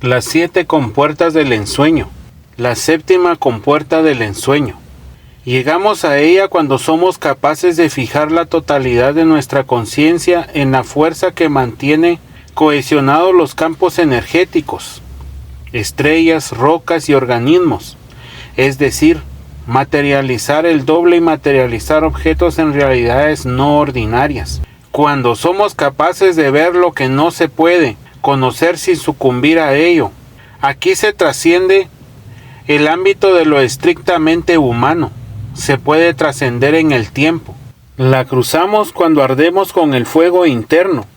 Las 7 compuertas del ensueño. La 7ª compuerta del ensueño. Llegamos a ella cuando somos capaces de fijar la totalidad de nuestra conciencia en la fuerza que mantiene cohesionados los campos energéticos, estrellas, rocas y organismos, es decir, materializar el doble y materializar objetos en realidades no ordinarias. Cuando somos capaces de ver lo que no se puede conocer sin sucumbir a ello, aquí se trasciende el ámbito de lo estrictamente humano, se puede trascender en el tiempo. La cruzamos cuando ardemos con el fuego interno,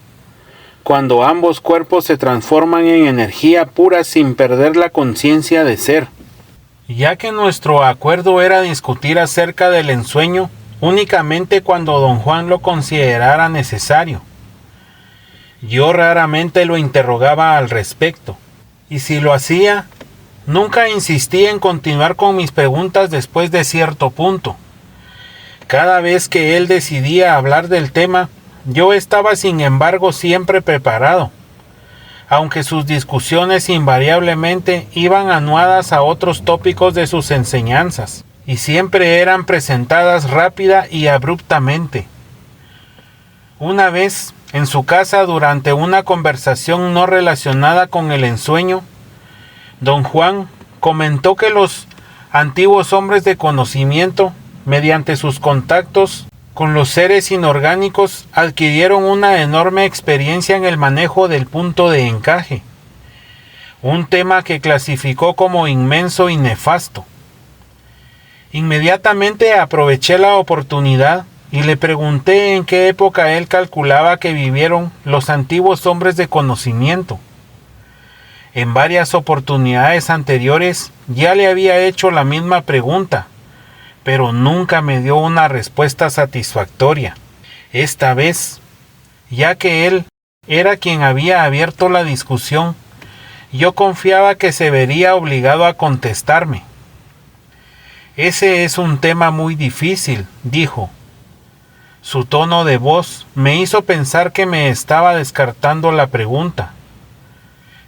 cuando ambos cuerpos se transforman en energía pura sin perder la conciencia de ser. Ya que nuestro acuerdo era discutir acerca del ensueño únicamente cuando don Juan lo considerara necesario. Yo raramente lo interrogaba al respecto, y si lo hacía, nunca insistí en continuar con mis preguntas después de cierto punto. Cada vez que él decidía hablar del tema, yo estaba sin embargo siempre preparado, aunque sus discusiones invariablemente iban anuadas a otros tópicos de sus enseñanzas, y siempre eran presentadas rápida y abruptamente. Una vez, en su casa, durante una conversación no relacionada con el ensueño, don Juan comentó que los antiguos hombres de conocimiento, mediante sus contactos con los seres inorgánicos, adquirieron una enorme experiencia en el manejo del punto de encaje, un tema que clasificó como inmenso y nefasto. Inmediatamente aproveché la oportunidad y le pregunté en qué época él calculaba que vivieron los antiguos hombres de conocimiento. En varias oportunidades anteriores ya le había hecho la misma pregunta, pero nunca me dio una respuesta satisfactoria. Esta vez, ya que él era quien había abierto la discusión, yo confiaba que se vería obligado a contestarme. Ese es un tema muy difícil, dijo. Su tono de voz me hizo pensar que me estaba descartando la pregunta.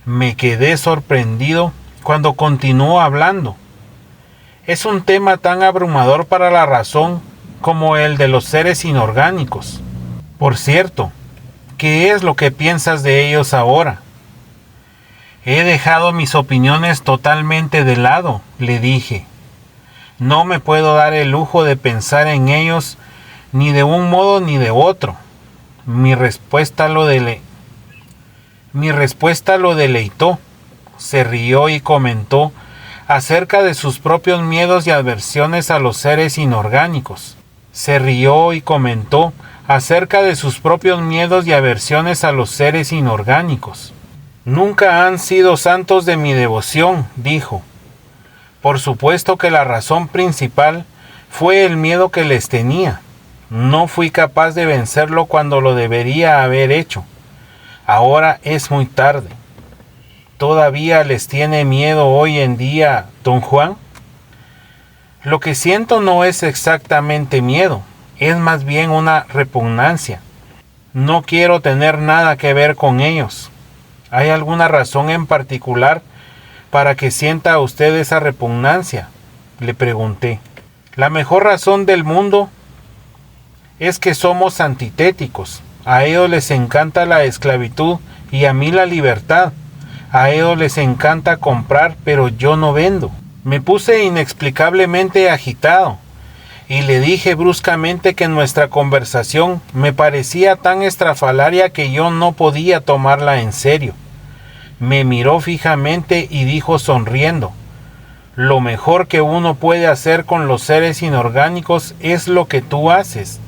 Me quedé sorprendido cuando continuó hablando. Es un tema tan abrumador para la razón como el de los seres inorgánicos. Por cierto, ¿qué es lo que piensas de ellos ahora? He dejado mis opiniones totalmente de lado, le dije. No me puedo dar el lujo de pensar en ellos ni de un modo ni de otro. Mi respuesta lo deleitó. Se rió y comentó acerca de sus propios miedos y aversiones a los seres inorgánicos. Nunca han sido santos de mi devoción, dijo. Por supuesto que la razón principal fue el miedo que les tenía. No fui capaz de vencerlo cuando lo debería haber hecho. Ahora es muy tarde. ¿Todavía les tiene miedo hoy en día, don Juan? Lo que siento no es exactamente miedo, es más bien una repugnancia. No quiero tener nada que ver con ellos. ¿Hay alguna razón en particular para que sienta usted esa repugnancia?, le pregunté. La mejor razón del mundo es que somos antitéticos. A ellos les encanta la esclavitud y a mí la libertad. A ellos les encanta comprar, pero yo no vendo. Me puse inexplicablemente agitado y le dije bruscamente que nuestra conversación me parecía tan estrafalaria que yo no podía tomarla en serio. Me miró fijamente y dijo sonriendo: lo mejor que uno puede hacer con los seres inorgánicos es lo que tú haces,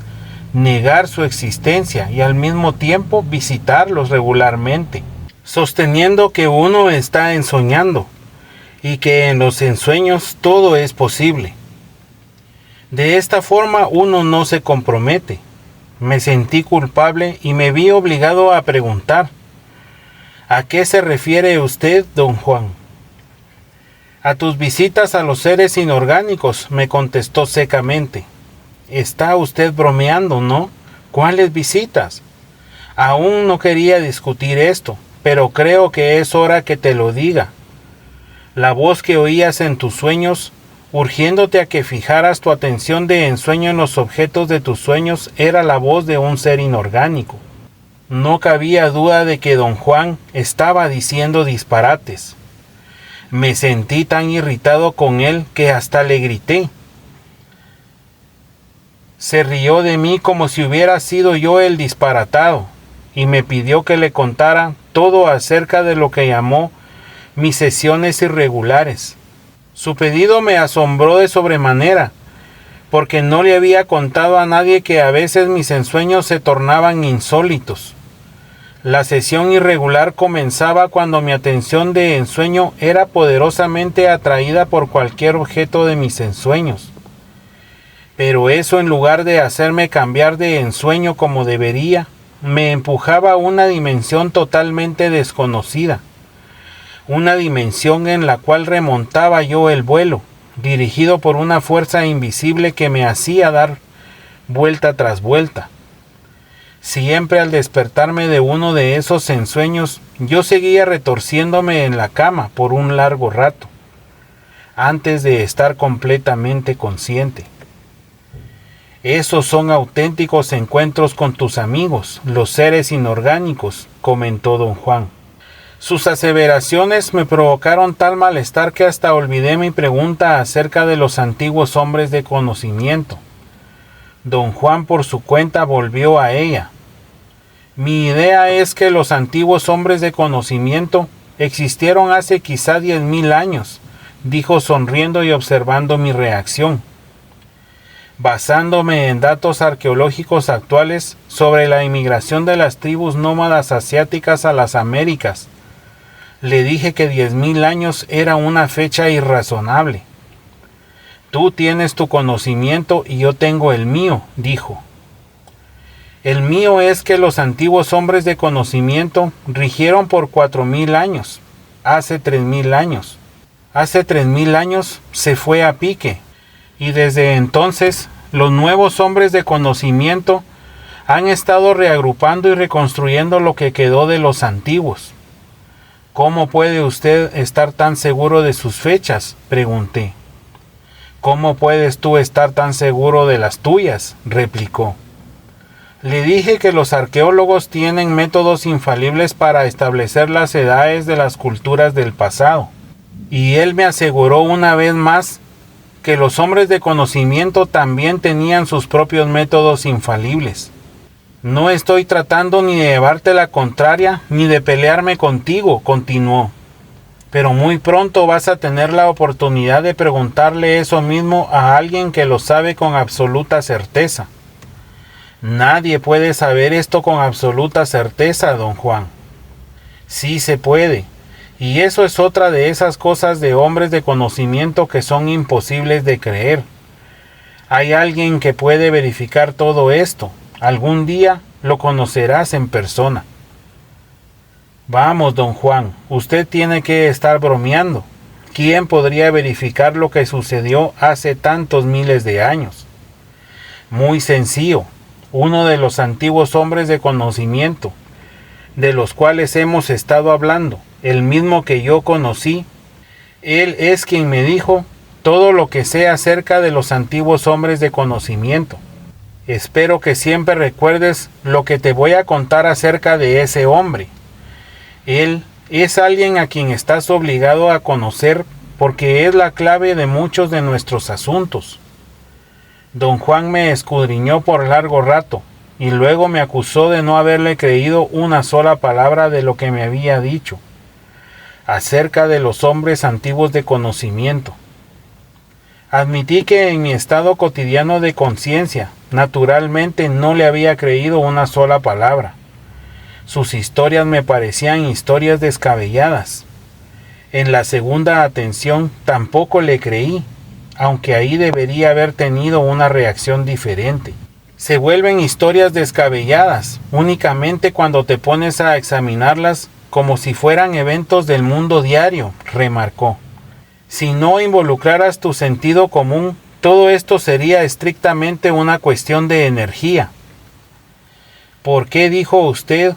negar su existencia y al mismo tiempo visitarlos regularmente, sosteniendo que uno está ensoñando y que en los ensueños todo es posible. De esta forma uno no se compromete. Me sentí culpable y me vi obligado a preguntar: ¿a qué se refiere usted, don Juan? A tus visitas a los seres inorgánicos, me contestó secamente. Está usted bromeando, ¿no? ¿Cuáles visitas? Aún no quería discutir esto, pero creo que es hora que te lo diga. La voz que oías en tus sueños, urgiéndote a que fijaras tu atención de ensueño en los objetos de tus sueños, era la voz de un ser inorgánico. No cabía duda de que don Juan estaba diciendo disparates. Me sentí tan irritado con él que hasta le grité. Se rió de mí como si hubiera sido yo el disparatado y me pidió que le contara todo acerca de lo que llamó mis sesiones irregulares. Su pedido me asombró de sobremanera, porque no le había contado a nadie que a veces mis ensueños se tornaban insólitos. La sesión irregular comenzaba cuando mi atención de ensueño era poderosamente atraída por cualquier objeto de mis ensueños. Pero eso, en lugar de hacerme cambiar de ensueño como debería, me empujaba a una dimensión totalmente desconocida. Una dimensión en la cual remontaba yo el vuelo, dirigido por una fuerza invisible que me hacía dar vuelta tras vuelta. Siempre al despertarme de uno de esos ensueños, yo seguía retorciéndome en la cama por un largo rato, antes de estar completamente consciente. Esos son auténticos encuentros con tus amigos, los seres inorgánicos, comentó don Juan. Sus aseveraciones me provocaron tal malestar que hasta olvidé mi pregunta acerca de los antiguos hombres de conocimiento. Don Juan por su cuenta volvió a ella. Mi idea es que los antiguos hombres de conocimiento existieron hace quizá 10.000 años, dijo sonriendo y observando mi reacción. Basándome en datos arqueológicos actuales sobre la inmigración de las tribus nómadas asiáticas a las Américas, le dije que 10.000 años era una fecha irrazonable. Tú tienes tu conocimiento y yo tengo el mío, dijo. El mío es que los antiguos hombres de conocimiento rigieron por 4.000 años, hace 3.000 años. Hace 3.000 años se fue a pique, y desde entonces los nuevos hombres de conocimiento han estado reagrupando y reconstruyendo lo que quedó de los antiguos. ¿Cómo puede usted estar tan seguro de sus fechas?, pregunté. ¿Cómo puedes tú estar tan seguro de las tuyas?, replicó. Le dije que los arqueólogos tienen métodos infalibles para establecer las edades de las culturas del pasado, y él me aseguró una vez más que los hombres de conocimiento también tenían sus propios métodos infalibles. No estoy tratando ni de llevarte la contraria ni de pelearme contigo, continuó. Pero muy pronto vas a tener la oportunidad de preguntarle eso mismo a alguien que lo sabe con absoluta certeza. Nadie puede saber esto con absoluta certeza, don Juan. Sí se puede, y eso es otra de esas cosas de hombres de conocimiento que son imposibles de creer. Hay alguien que puede verificar todo esto. Algún día lo conocerás en persona. Vamos, don Juan, usted tiene que estar bromeando. ¿Quién podría verificar lo que sucedió hace tantos miles de años? Muy sencillo, uno de los antiguos hombres de conocimiento, de los cuales hemos estado hablando, el mismo que yo conocí, él es quien me dijo todo lo que sé acerca de los antiguos hombres de conocimiento. Espero que siempre recuerdes lo que te voy a contar acerca de ese hombre. Él es alguien a quien estás obligado a conocer porque es la clave de muchos de nuestros asuntos. Don Juan me escudriñó por largo rato y luego me acusó de no haberle creído una sola palabra de lo que me había dicho acerca de los hombres antiguos de conocimiento. Admití que en mi estado cotidiano de conciencia, naturalmente no le había creído una sola palabra. Sus historias me parecían historias descabelladas. En la segunda atención tampoco le creí, aunque ahí debería haber tenido una reacción diferente. Se vuelven historias descabelladas únicamente cuando te pones a examinarlas como si fueran eventos del mundo diario, remarcó. Si no involucraras tu sentido común, todo esto sería estrictamente una cuestión de energía. ¿Por qué dijo usted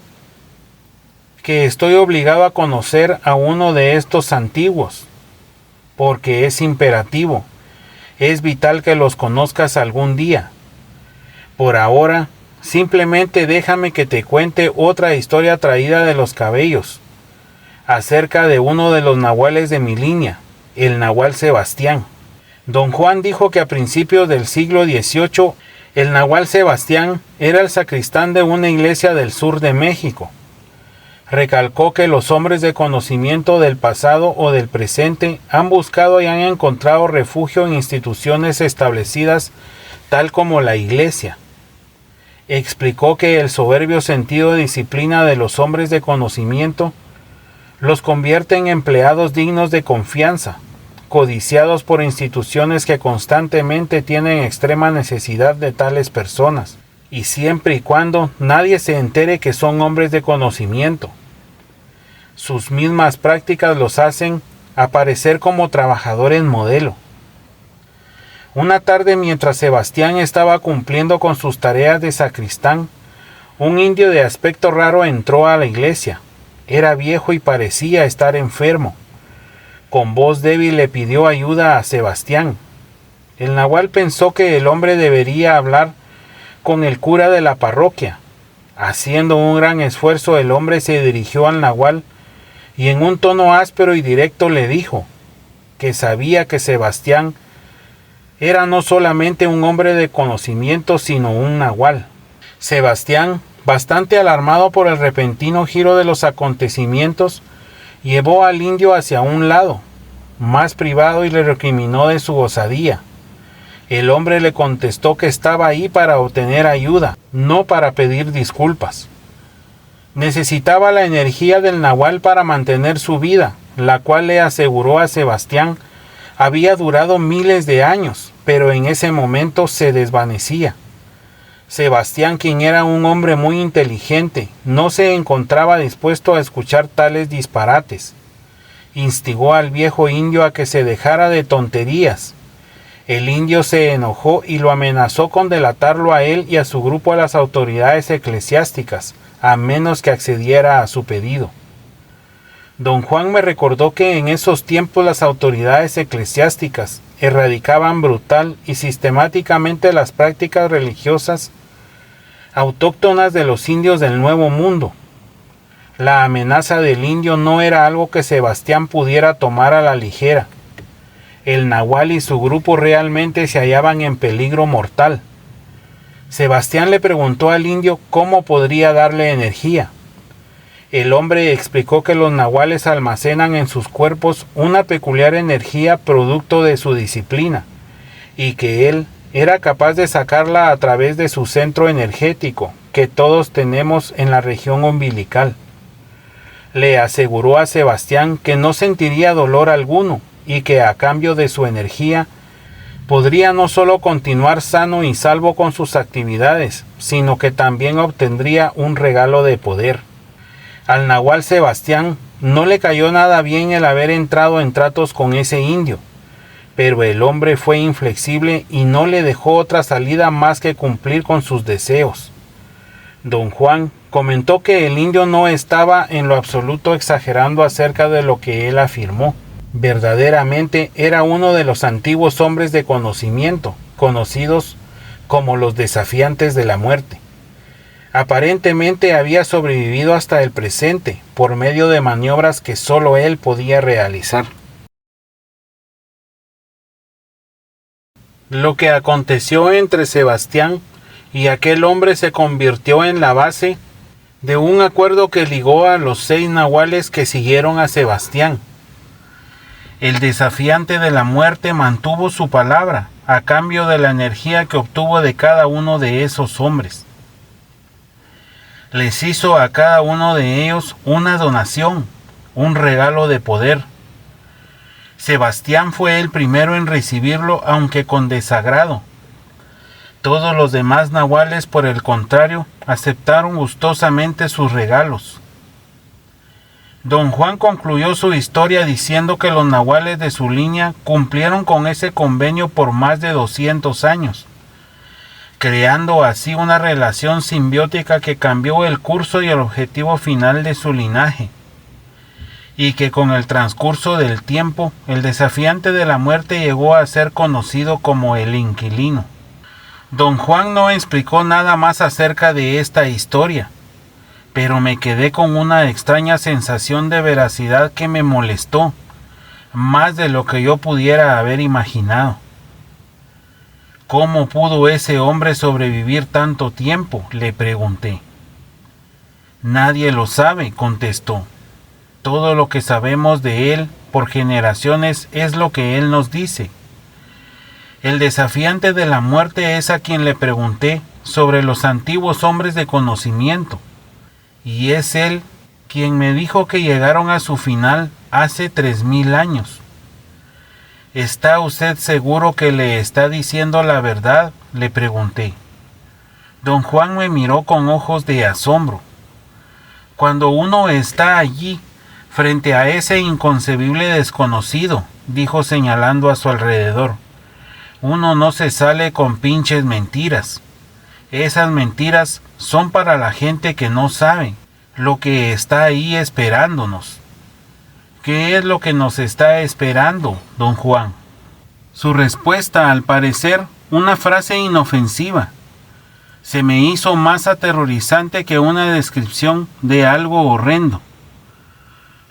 que estoy obligado a conocer a uno de estos antiguos, porque es imperativo, es vital que los conozcas algún día. Por ahora, simplemente déjame que te cuente otra historia traída de los cabellos, acerca de uno de los nahuales de mi línea, el nahual Sebastián. Don Juan dijo que a principios del siglo XVIII, el nahual Sebastián era el sacristán de una iglesia del sur de México. Recalcó que los hombres de conocimiento del pasado o del presente han buscado y han encontrado refugio en instituciones establecidas tal como la iglesia. Explicó que el soberbio sentido de disciplina de los hombres de conocimiento los convierte en empleados dignos de confianza, codiciados por instituciones que constantemente tienen extrema necesidad de tales personas, y siempre y cuando nadie se entere que son hombres de conocimiento. Sus mismas prácticas los hacen aparecer como trabajadores modelo. Una tarde, mientras Sebastián estaba cumpliendo con sus tareas de sacristán, un indio de aspecto raro entró a la iglesia. Era viejo y parecía estar enfermo. Con voz débil le pidió ayuda a Sebastián. El nahual pensó que el hombre debería hablar con el cura de la parroquia. Haciendo un gran esfuerzo, el hombre se dirigió al nahual y en un tono áspero y directo le dijo que sabía que Sebastián era no solamente un hombre de conocimiento, sino un nahual. Sebastián, bastante alarmado por el repentino giro de los acontecimientos, llevó al indio hacia un lado más privado y le recriminó de su osadía. El hombre le contestó que estaba ahí para obtener ayuda, no para pedir disculpas. Necesitaba la energía del nahual para mantener su vida, la cual, le aseguró a Sebastián, había durado miles de años, pero en ese momento se desvanecía. Sebastián, quien era un hombre muy inteligente, no se encontraba dispuesto a escuchar tales disparates. Instigó al viejo indio a que se dejara de tonterías. El indio se enojó y lo amenazó con delatarlo a él y a su grupo a las autoridades eclesiásticas, a menos que accediera a su pedido. Don Juan me recordó que en esos tiempos las autoridades eclesiásticas erradicaban brutal y sistemáticamente las prácticas religiosas autóctonas de los indios del Nuevo Mundo. La amenaza del indio no era algo que Sebastián pudiera tomar a la ligera. El nahual y su grupo realmente se hallaban en peligro mortal. Sebastián le preguntó al indio cómo podría darle energía. El hombre explicó que los nahuales almacenan en sus cuerpos una peculiar energía producto de su disciplina, y que él era capaz de sacarla a través de su centro energético, que todos tenemos en la región umbilical. Le aseguró a Sebastián que no sentiría dolor alguno, y que a cambio de su energía podría no solo continuar sano y salvo con sus actividades, sino que también obtendría un regalo de poder. Al nahual Sebastián no le cayó nada bien el haber entrado en tratos con ese indio, pero el hombre fue inflexible y no le dejó otra salida más que cumplir con sus deseos. Don Juan comentó que el indio no estaba en lo absoluto exagerando acerca de lo que él afirmó. Verdaderamente era uno de los antiguos hombres de conocimiento, conocidos como los desafiantes de la muerte. Aparentemente había sobrevivido hasta el presente por medio de maniobras que solo él podía realizar. Lo que aconteció entre Sebastián y aquel hombre se convirtió en la base de un acuerdo que ligó a los 6 nahuales que siguieron a Sebastián. El desafiante de la muerte mantuvo su palabra a cambio de la energía que obtuvo de cada uno de esos hombres. Les hizo a cada uno de ellos una donación, un regalo de poder. Sebastián fue el primero en recibirlo, aunque con desagrado. Todos los demás nahuales, por el contrario, aceptaron gustosamente sus regalos. Don Juan concluyó su historia diciendo que los nahuales de su línea cumplieron con ese convenio por más de 200 años, creando así una relación simbiótica que cambió el curso y el objetivo final de su linaje, y que con el transcurso del tiempo, el desafiante de la muerte llegó a ser conocido como el inquilino. Don Juan no explicó nada más acerca de esta historia, pero me quedé con una extraña sensación de veracidad que me molestó, más de lo que yo pudiera haber imaginado. ¿Cómo pudo ese hombre sobrevivir tanto tiempo?, le pregunté. Nadie lo sabe, contestó. Todo lo que sabemos de él por generaciones es lo que él nos dice. El desafiante de la muerte es a quien le pregunté sobre los antiguos hombres de conocimiento, y es él quien me dijo que llegaron a su final hace 3000 años. ¿Está usted seguro que le está diciendo la verdad?, le pregunté. Don Juan me miró con ojos de asombro. Cuando uno está allí, frente a ese inconcebible desconocido, dijo señalando a su alrededor, uno no se sale con pinches mentiras. Esas mentiras son para la gente que no sabe lo que está ahí esperándonos. ¿Qué es lo que nos está esperando, don Juan? Su respuesta, al parecer, una frase inofensiva, se me hizo más aterrorizante que una descripción de algo horrendo.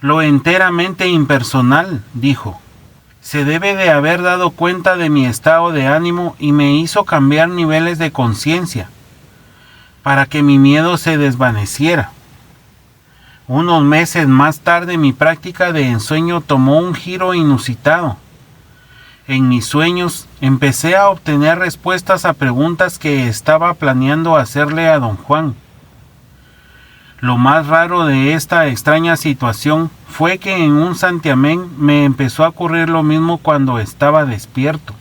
Lo enteramente impersonal, dijo. Se debe de haber dado cuenta de mi estado de ánimo y me hizo cambiar niveles de conciencia para que mi miedo se desvaneciera. Unos meses más tarde mi práctica de ensueño tomó un giro inusitado. En mis sueños empecé a obtener respuestas a preguntas que estaba planeando hacerle a don Juan. Lo más raro de esta extraña situación fue que en un santiamén me empezó a ocurrir lo mismo cuando estaba despierto.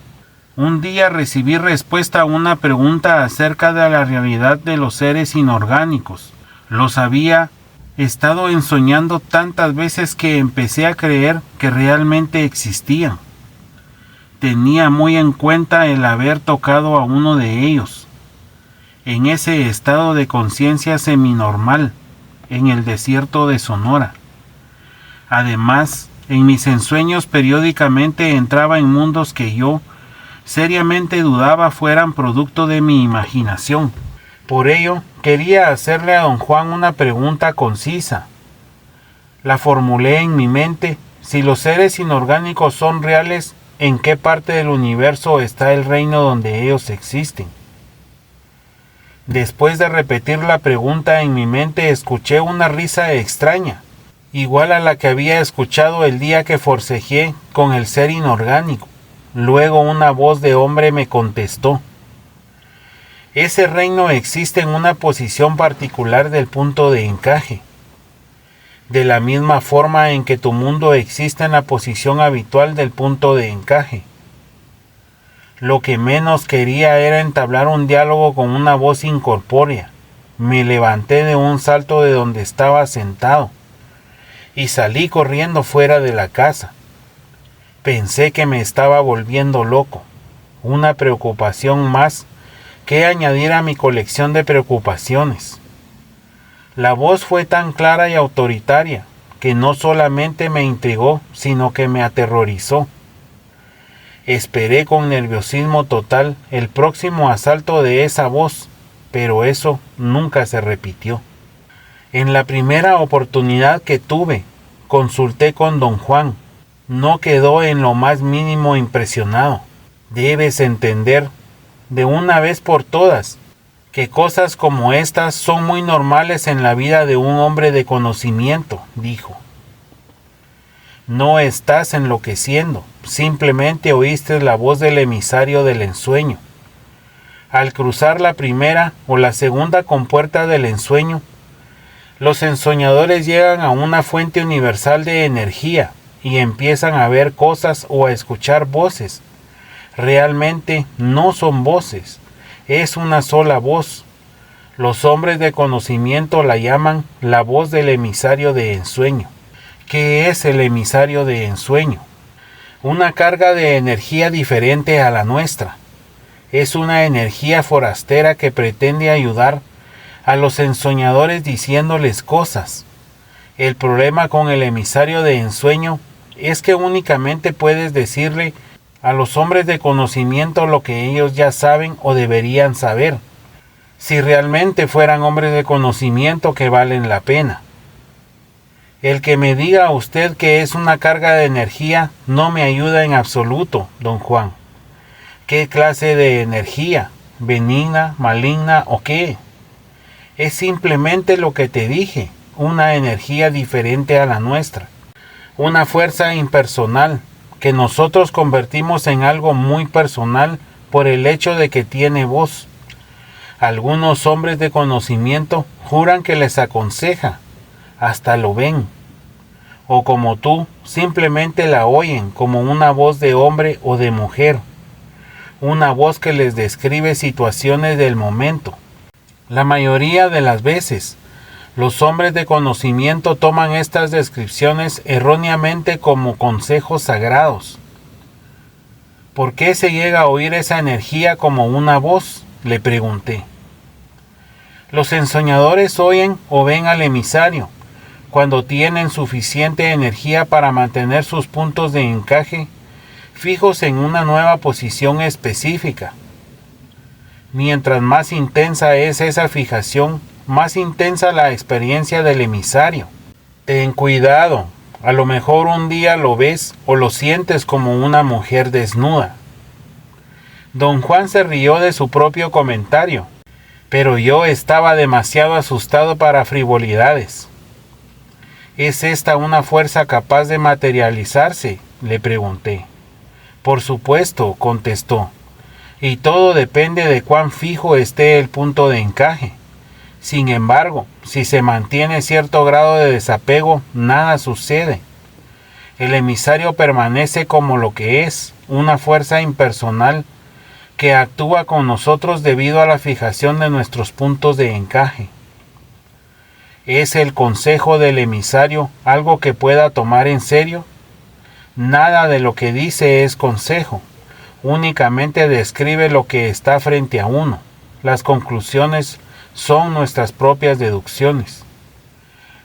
Un día recibí respuesta a una pregunta acerca de la realidad de los seres inorgánicos. Los había estado ensoñando tantas veces que empecé a creer que realmente existían. Tenía muy en cuenta el haber tocado a uno de ellos, en ese estado de conciencia seminormal, en el desierto de Sonora. Además, en mis ensueños periódicamente entraba en mundos que yo seriamente dudaba fueran producto de mi imaginación. Por ello, quería hacerle a don Juan una pregunta concisa. La formulé en mi mente: si los seres inorgánicos son reales, ¿en qué parte del universo está el reino donde ellos existen? Después de repetir la pregunta en mi mente, escuché una risa extraña, igual a la que había escuchado el día que forcejeé con el ser inorgánico. Luego una voz de hombre me contestó: ese reino existe en una posición particular del punto de encaje, de la misma forma en que tu mundo existe en la posición habitual del punto de encaje. Lo que menos quería era entablar un diálogo con una voz incorpórea. Me levanté de un salto de donde estaba sentado y salí corriendo fuera de la casa. Pensé que me estaba volviendo loco, una preocupación más que añadir a mi colección de preocupaciones. La voz fue tan clara y autoritaria que no solamente me intrigó, sino que me aterrorizó. Esperé con nerviosismo total el próximo asalto de esa voz, pero eso nunca se repitió. En la primera oportunidad que tuve, consulté con don Juan. No quedó en lo más mínimo impresionado. Debes entender, de una vez por todas, que cosas como estas son muy normales en la vida de un hombre de conocimiento, dijo. No estás enloqueciendo, simplemente oíste la voz del emisario del ensueño. Al cruzar la primera o la segunda compuerta del ensueño, los ensoñadores llegan a una fuente universal de energía y empiezan a ver cosas o a escuchar voces. Realmente no son voces, es una sola voz. Los hombres de conocimiento la llaman la voz del emisario de ensueño. ¿Qué es el emisario de ensueño? Una carga de energía diferente a la nuestra. Es una energía forastera que pretende ayudar a los ensoñadores diciéndoles cosas. El problema con el emisario de ensueño es que únicamente puedes decirle a los hombres de conocimiento lo que ellos ya saben o deberían saber, si realmente fueran hombres de conocimiento que valen la pena. El que me diga a usted que es una carga de energía no me ayuda en absoluto, don Juan. ¿Qué clase de energía? ¿Benigna, maligna o qué? Es simplemente lo que te dije, una energía diferente a la nuestra, una fuerza impersonal que nosotros convertimos en algo muy personal por el hecho de que tiene voz. Algunos hombres de conocimiento juran que les aconseja, hasta lo ven, o como tú, simplemente la oyen como una voz de hombre o de mujer, una voz que les describe situaciones del momento. La mayoría de las veces, los hombres de conocimiento toman estas descripciones erróneamente como consejos sagrados. ¿Por qué se llega a oír esa energía como una voz?, le pregunté. Los ensoñadores oyen o ven al emisario cuando tienen suficiente energía para mantener sus puntos de encaje fijos en una nueva posición específica. Mientras más intensa es esa fijación, más intensa la experiencia del emisario. Ten cuidado, a lo mejor un día lo ves o lo sientes como una mujer desnuda. Don Juan se rió de su propio comentario, pero yo estaba demasiado asustado para frivolidades. ¿Es esta una fuerza capaz de materializarse?, le pregunté. Por supuesto, contestó, y todo depende de cuán fijo esté el punto de encaje. Sin embargo, si se mantiene cierto grado de desapego, nada sucede. El emisario permanece como lo que es, una fuerza impersonal que actúa con nosotros debido a la fijación de nuestros puntos de encaje. ¿Es el consejo del emisario algo que pueda tomar en serio? Nada de lo que dice es consejo, únicamente describe lo que está frente a uno. Las conclusiones son nuestras propias deducciones.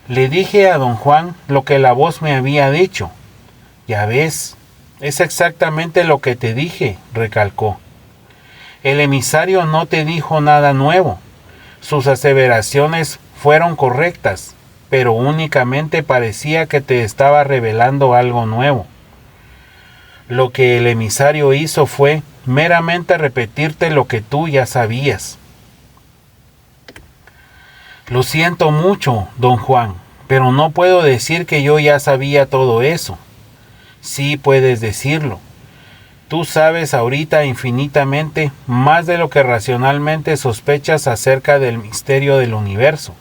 Le dije a don Juan lo que la voz me había dicho. Ya ves, es exactamente lo que te dije, recalcó. El emisario no te dijo nada nuevo. Sus aseveraciones fueron correctas, pero únicamente parecía que te estaba revelando algo nuevo. Lo que el emisario hizo fue meramente repetirte lo que tú ya sabías. Lo siento mucho, don Juan, pero no puedo decir que yo ya sabía todo eso. Sí puedes decirlo. Tú sabes ahorita infinitamente más de lo que racionalmente sospechas acerca del misterio del universo.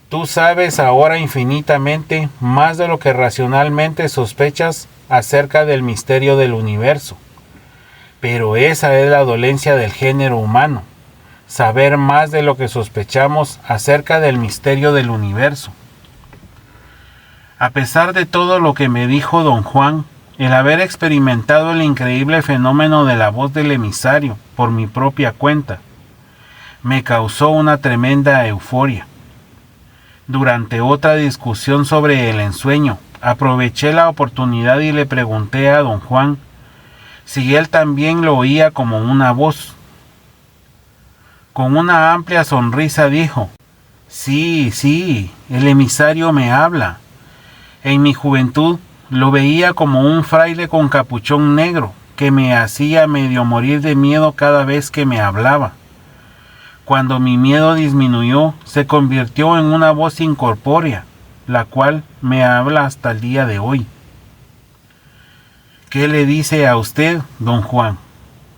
Tú sabes ahora infinitamente más de lo que racionalmente sospechas acerca del misterio del universo. Pero esa es la dolencia del género humano, saber más de lo que sospechamos acerca del misterio del universo. A pesar de todo lo que me dijo don Juan, el haber experimentado el increíble fenómeno de la voz del emisario por mi propia cuenta, me causó una tremenda euforia. Durante otra discusión sobre el ensueño, aproveché la oportunidad y le pregunté a don Juan si él también lo oía como una voz. Con una amplia sonrisa dijo, sí, el emisario me habla. En mi juventud lo veía como un fraile con capuchón negro que me hacía medio morir de miedo cada vez que me hablaba. Cuando mi miedo disminuyó, se convirtió en una voz incorpórea, la cual me habla hasta el día de hoy. ¿Qué le dice a usted, don Juan?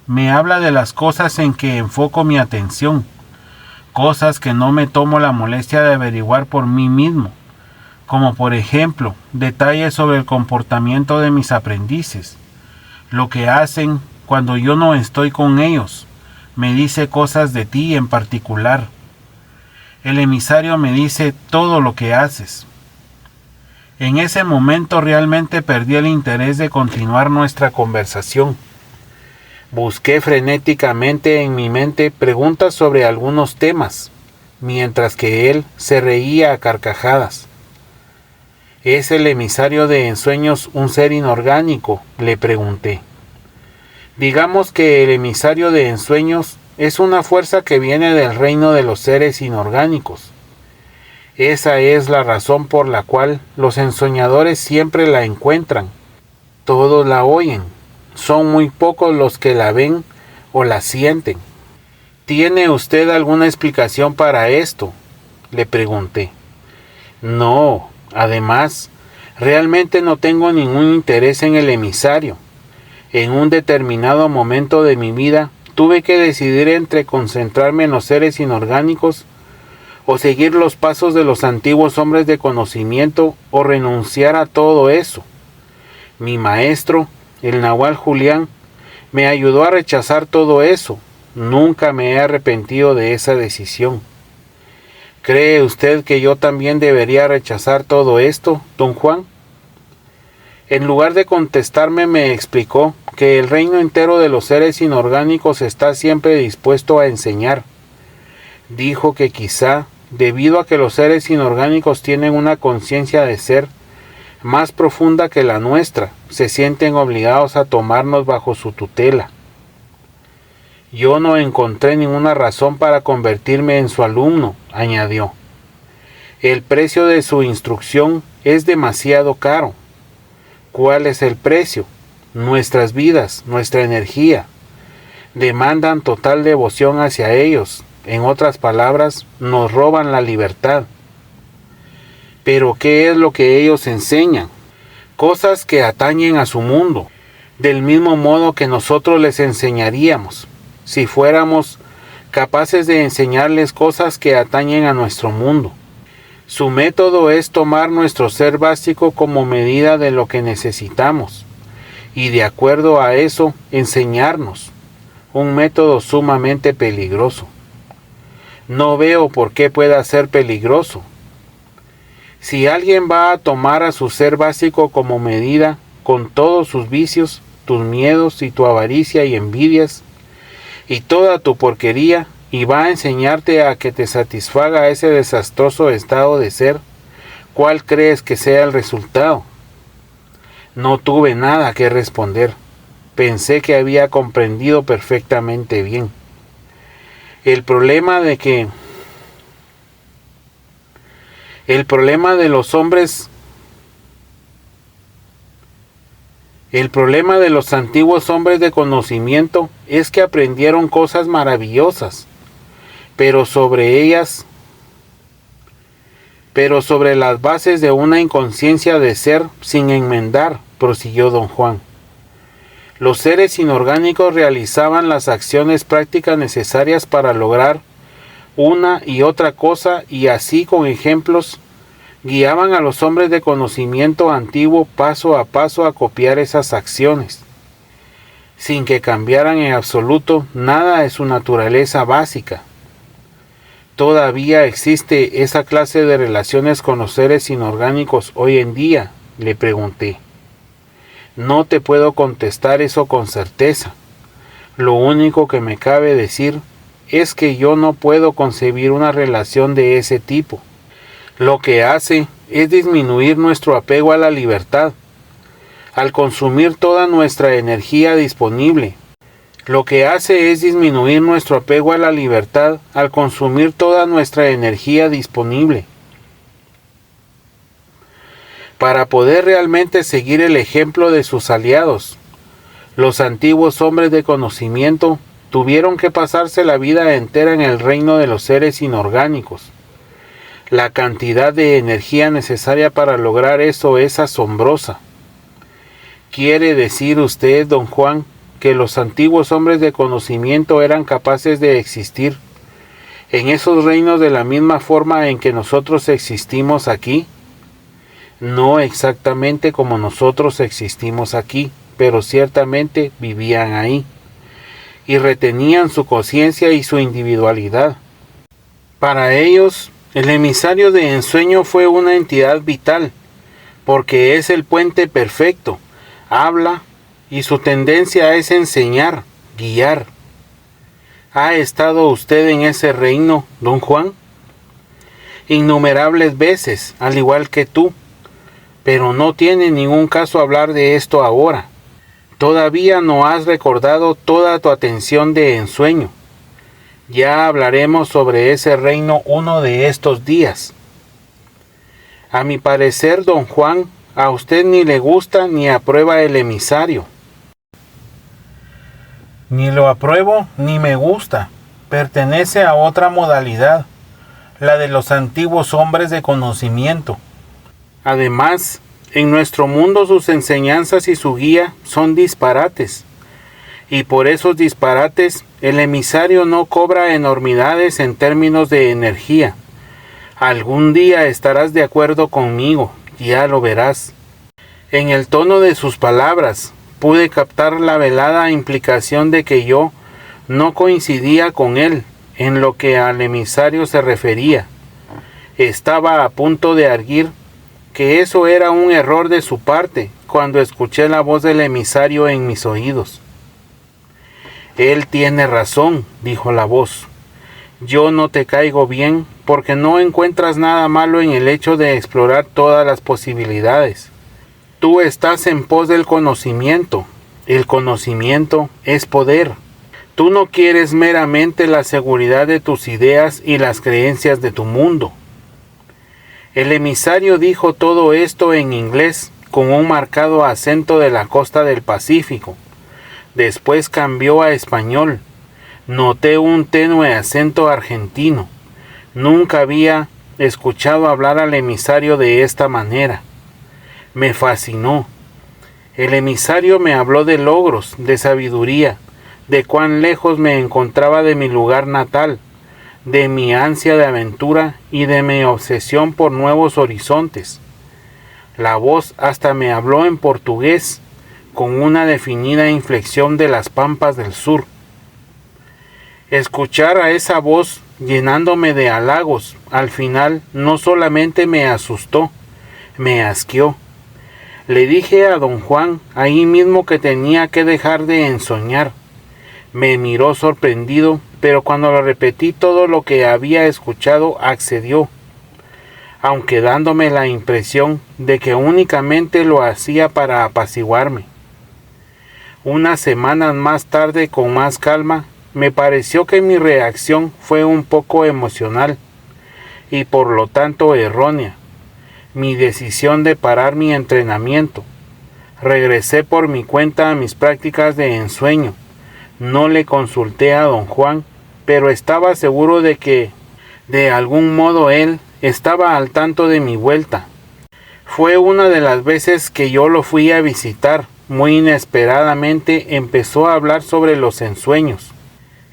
Me habla de las cosas en que enfoco mi atención, cosas que no me tomo la molestia de averiguar por mí mismo, como por ejemplo, detalles sobre el comportamiento de mis aprendices, lo que hacen cuando yo no estoy con ellos. Me dice cosas de ti en particular. El emisario me dice todo lo que haces. En ese momento realmente perdí el interés de continuar nuestra conversación. Busqué frenéticamente en mi mente preguntas sobre algunos temas, mientras que él se reía a carcajadas. ¿Es el emisario de ensueños un ser inorgánico?, le pregunté. Digamos que el emisario de ensueños es una fuerza que viene del reino de los seres inorgánicos. Esa es la razón por la cual los ensoñadores siempre la encuentran. Todos la oyen. Son muy pocos los que la ven o la sienten. ¿Tiene usted alguna explicación para esto?, le pregunté. No, además, realmente no tengo ningún interés en el emisario. En un determinado momento de mi vida tuve que decidir entre concentrarme en los seres inorgánicos o seguir los pasos de los antiguos hombres de conocimiento o renunciar a todo eso. Mi maestro, el Nahual Julián, me ayudó a rechazar todo eso. Nunca me he arrepentido de esa decisión. ¿Cree usted que yo también debería rechazar todo esto, don Juan? En lugar de contestarme, me explicó que el reino entero de los seres inorgánicos está siempre dispuesto a enseñar. Dijo que quizá, debido a que los seres inorgánicos tienen una conciencia de ser más profunda que la nuestra, se sienten obligados a tomarnos bajo su tutela. Yo no encontré ninguna razón para convertirme en su alumno, añadió. El precio de su instrucción es demasiado caro. ¿Cuál es el precio? Nuestras vidas, nuestra energía. Demandan total devoción hacia ellos. En otras palabras, nos roban la libertad. Pero ¿qué es lo que ellos enseñan? Cosas que atañen a su mundo, del mismo modo que nosotros les enseñaríamos, si fuéramos capaces de enseñarles cosas que atañen a nuestro mundo. Su método es tomar nuestro ser básico como medida de lo que necesitamos, y de acuerdo a eso enseñarnos, un método sumamente peligroso. No veo por qué pueda ser peligroso. Si alguien va a tomar a su ser básico como medida, con todos sus vicios, tus miedos y tu avaricia y envidias, y toda tu porquería, y va a enseñarte a que te satisfaga ese desastroso estado de ser, ¿cuál crees que sea el resultado? No tuve nada que responder. Pensé que había comprendido perfectamente bien. El problema de los antiguos hombres de conocimiento es que aprendieron cosas maravillosas, pero sobre las bases de una inconsciencia de ser sin enmendar, prosiguió don Juan. Los seres inorgánicos realizaban las acciones prácticas necesarias para lograr una y otra cosa, y así con ejemplos guiaban a los hombres de conocimiento antiguo paso a paso a copiar esas acciones, sin que cambiaran en absoluto nada de su naturaleza básica. ¿Todavía existe esa clase de relaciones con los seres inorgánicos hoy en día?, le pregunté. No te puedo contestar eso con certeza. Lo único que me cabe decir es que yo no puedo concebir una relación de ese tipo. Lo que hace es disminuir nuestro apego a la libertad, al consumir toda nuestra energía disponible. Lo que hace es disminuir nuestro apego a la libertad al consumir toda nuestra energía disponible. Para poder realmente seguir el ejemplo de sus aliados, los antiguos hombres de conocimiento tuvieron que pasarse la vida entera en el reino de los seres inorgánicos. La cantidad de energía necesaria para lograr eso es asombrosa. ¿Quiere decir usted, don Juan, que los antiguos hombres de conocimiento eran capaces de existir en esos reinos de la misma forma en que nosotros existimos aquí? No exactamente como nosotros existimos aquí, pero ciertamente vivían ahí, y retenían su conciencia y su individualidad. Para ellos, el emisario de ensueño fue una entidad vital, porque es el puente perfecto, habla, y su tendencia es enseñar, guiar. ¿Ha estado usted en ese reino, don Juan? Innumerables veces, al igual que tú, pero no tiene ningún caso hablar de esto ahora. Todavía no has recordado toda tu atención de ensueño. Ya hablaremos sobre ese reino uno de estos días. A mi parecer, don Juan, a usted ni le gusta ni aprueba el emisario. Ni lo apruebo ni me gusta. Pertenece a otra modalidad, la de los antiguos hombres de conocimiento. Además, en nuestro mundo sus enseñanzas y su guía son disparates. Y por esos disparates, el emisario no cobra enormidades en términos de energía. Algún día estarás de acuerdo conmigo, ya lo verás. En el tono de sus palabras, pude captar la velada implicación de que yo no coincidía con él en lo que al emisario se refería. Estaba a punto de arguir que eso era un error de su parte cuando escuché la voz del emisario en mis oídos. Él tiene razón, dijo la voz. Yo no te caigo bien porque no encuentras nada malo en el hecho de explorar todas las posibilidades. Tú estás en pos del conocimiento. El conocimiento es poder. Tú no quieres meramente la seguridad de tus ideas y las creencias de tu mundo. El emisario dijo todo esto en inglés con un marcado acento de la costa del Pacífico. Después cambió a español. Noté un tenue acento argentino. Nunca había escuchado hablar al emisario de esta manera. Me fascinó. El emisario me habló de logros, de sabiduría, de cuán lejos me encontraba de mi lugar natal, de mi ansia de aventura y de mi obsesión por nuevos horizontes. La voz hasta me habló en portugués, con una definida inflexión de las pampas del sur. Escuchar a esa voz llenándome de halagos, al final no solamente me asustó, me asqueó. Le dije a don Juan ahí mismo que tenía que dejar de ensoñar. Me miró sorprendido, pero cuando le repetí todo lo que había escuchado, accedió, aunque dándome la impresión de que únicamente lo hacía para apaciguarme. Unas semanas más tarde, con más calma, me pareció que mi reacción fue un poco emocional y por lo tanto errónea. Mi decisión de parar mi entrenamiento. Regresé por mi cuenta a mis prácticas de ensueño. No le consulté a don Juan, pero estaba seguro de que, de algún modo, él estaba al tanto de mi vuelta. Fue una de las veces que yo lo fui a visitar. Muy inesperadamente empezó a hablar sobre los ensueños.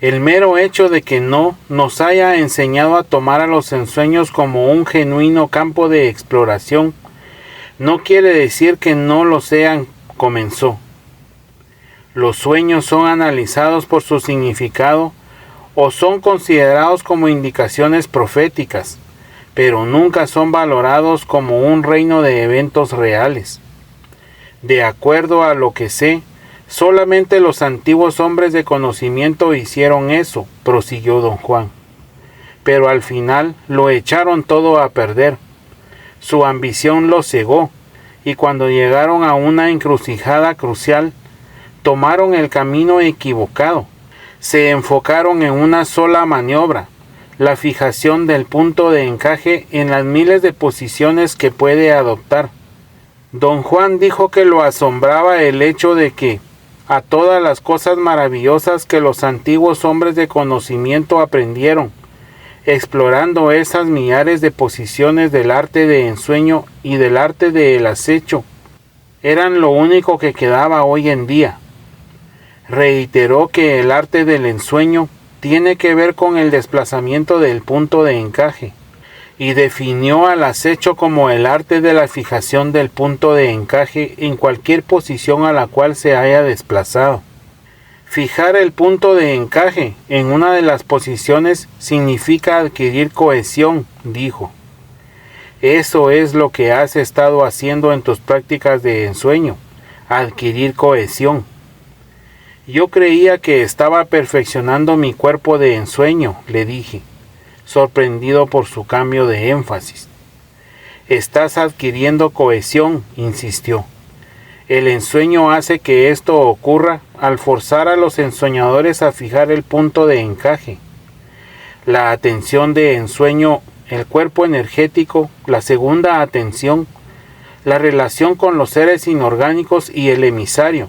El mero hecho de que no nos haya enseñado a tomar a los ensueños como un genuino campo de exploración no quiere decir que no lo sean, comenzó. Los sueños son analizados por su significado o son considerados como indicaciones proféticas, pero nunca son valorados como un reino de eventos reales. De acuerdo a lo que sé, solamente los antiguos hombres de conocimiento hicieron eso, prosiguió don Juan. Pero al final lo echaron todo a perder. Su ambición los cegó, y cuando llegaron a una encrucijada crucial, tomaron el camino equivocado. Se enfocaron en una sola maniobra, la fijación del punto de encaje en las miles de posiciones que puede adoptar. Don Juan dijo que lo asombraba el hecho de que, a todas las cosas maravillosas que los antiguos hombres de conocimiento aprendieron, explorando esas millares de posiciones del arte de ensueño y del arte del acecho, eran lo único que quedaba hoy en día. Reiteró que el arte del ensueño tiene que ver con el desplazamiento del punto de encaje, y definió al acecho como el arte de la fijación del punto de encaje en cualquier posición a la cual se haya desplazado. Fijar el punto de encaje en una de las posiciones significa adquirir cohesión, dijo. Eso es lo que has estado haciendo en tus prácticas de ensueño, adquirir cohesión. Yo creía que estaba perfeccionando mi cuerpo de ensueño, le dije, sorprendido por su cambio de énfasis. Estás adquiriendo cohesión, insistió. El ensueño hace que esto ocurra al forzar a los ensoñadores a fijar el punto de encaje. La atención de ensueño, el cuerpo energético, la segunda atención, la relación con los seres inorgánicos y el emisario,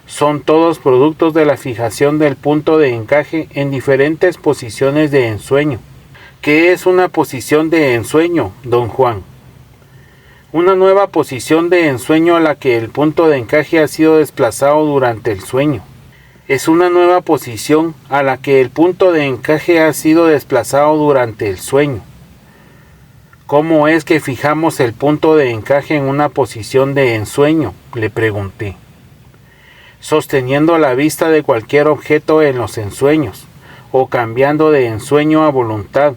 son todos productos de la fijación del punto de encaje en diferentes posiciones de ensueño. ¿Qué es una posición de ensueño, don Juan? Una nueva posición de ensueño a la que el punto de encaje ha sido desplazado durante el sueño. Es una nueva posición a la que el punto de encaje ha sido desplazado durante el sueño. ¿Cómo es que fijamos el punto de encaje en una posición de ensueño?, le pregunté. Sosteniendo la vista de cualquier objeto en los ensueños, o cambiando de ensueño a voluntad.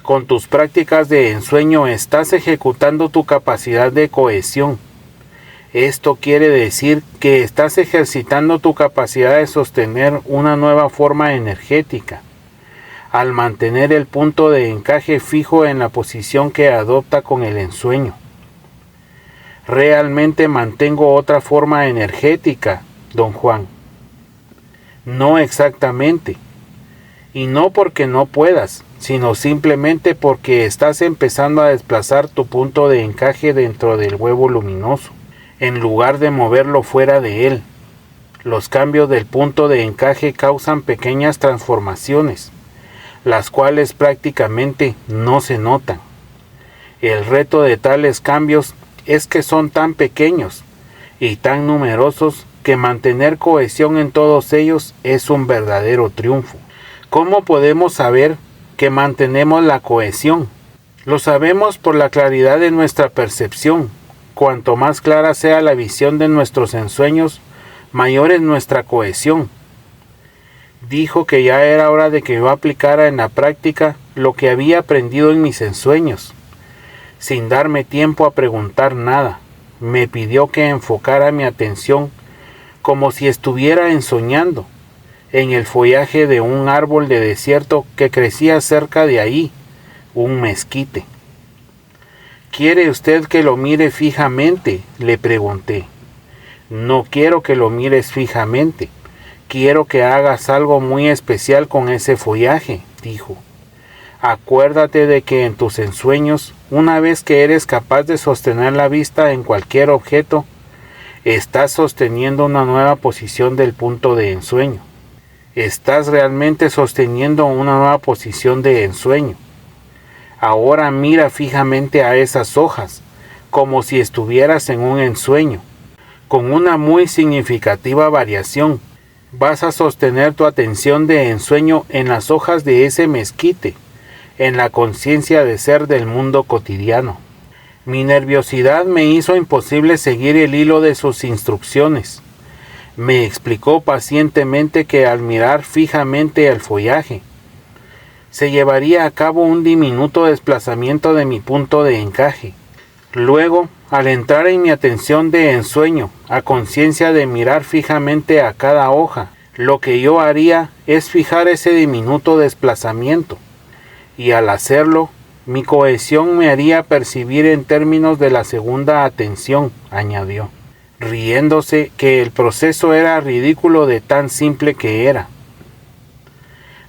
Con tus prácticas de ensueño estás ejecutando tu capacidad de cohesión. Esto quiere decir que estás ejercitando tu capacidad de sostener una nueva forma energética, al mantener el punto de encaje fijo en la posición que adopta con el ensueño. Realmente mantengo otra forma energética, don Juan. No exactamente, y no porque no puedas, sino simplemente porque estás empezando a desplazar tu punto de encaje dentro del huevo luminoso, en lugar de moverlo fuera de él. Los cambios del punto de encaje causan pequeñas transformaciones, las cuales prácticamente no se notan. El reto de tales cambios es que son tan pequeños y tan numerosos que mantener cohesión en todos ellos es un verdadero triunfo. ¿Cómo podemos saber que mantenemos la cohesión? Lo sabemos por la claridad de nuestra percepción. Cuanto más clara sea la visión de nuestros ensueños, mayor es nuestra cohesión. Dijo que ya era hora de que yo aplicara en la práctica lo que había aprendido en mis ensueños. Sin darme tiempo a preguntar nada, me pidió que enfocara mi atención como si estuviera ensoñando en el follaje de un árbol de desierto que crecía cerca de ahí, un mezquite. ¿Quiere usted que lo mire fijamente?, le pregunté. No quiero que lo mires fijamente. Quiero que hagas algo muy especial con ese follaje, dijo. Acuérdate de que en tus ensueños, una vez que eres capaz de sostener la vista en cualquier objeto, estás sosteniendo una nueva posición del punto de ensueño. Estás realmente sosteniendo una nueva posición de ensueño. Ahora mira fijamente a esas hojas, como si estuvieras en un ensueño. Con una muy significativa variación, vas a sostener tu atención de ensueño en las hojas de ese mezquite, en la conciencia de ser del mundo cotidiano. Mi nerviosidad me hizo imposible seguir el hilo de sus instrucciones. Me explicó pacientemente que al mirar fijamente el follaje, se llevaría a cabo un diminuto desplazamiento de mi punto de encaje. Luego, al entrar en mi atención de ensueño, a conciencia de mirar fijamente a cada hoja, lo que yo haría es fijar ese diminuto desplazamiento, y al hacerlo, mi cohesión me haría percibir en términos de la segunda atención, añadió, riéndose que el proceso era ridículo de tan simple que era.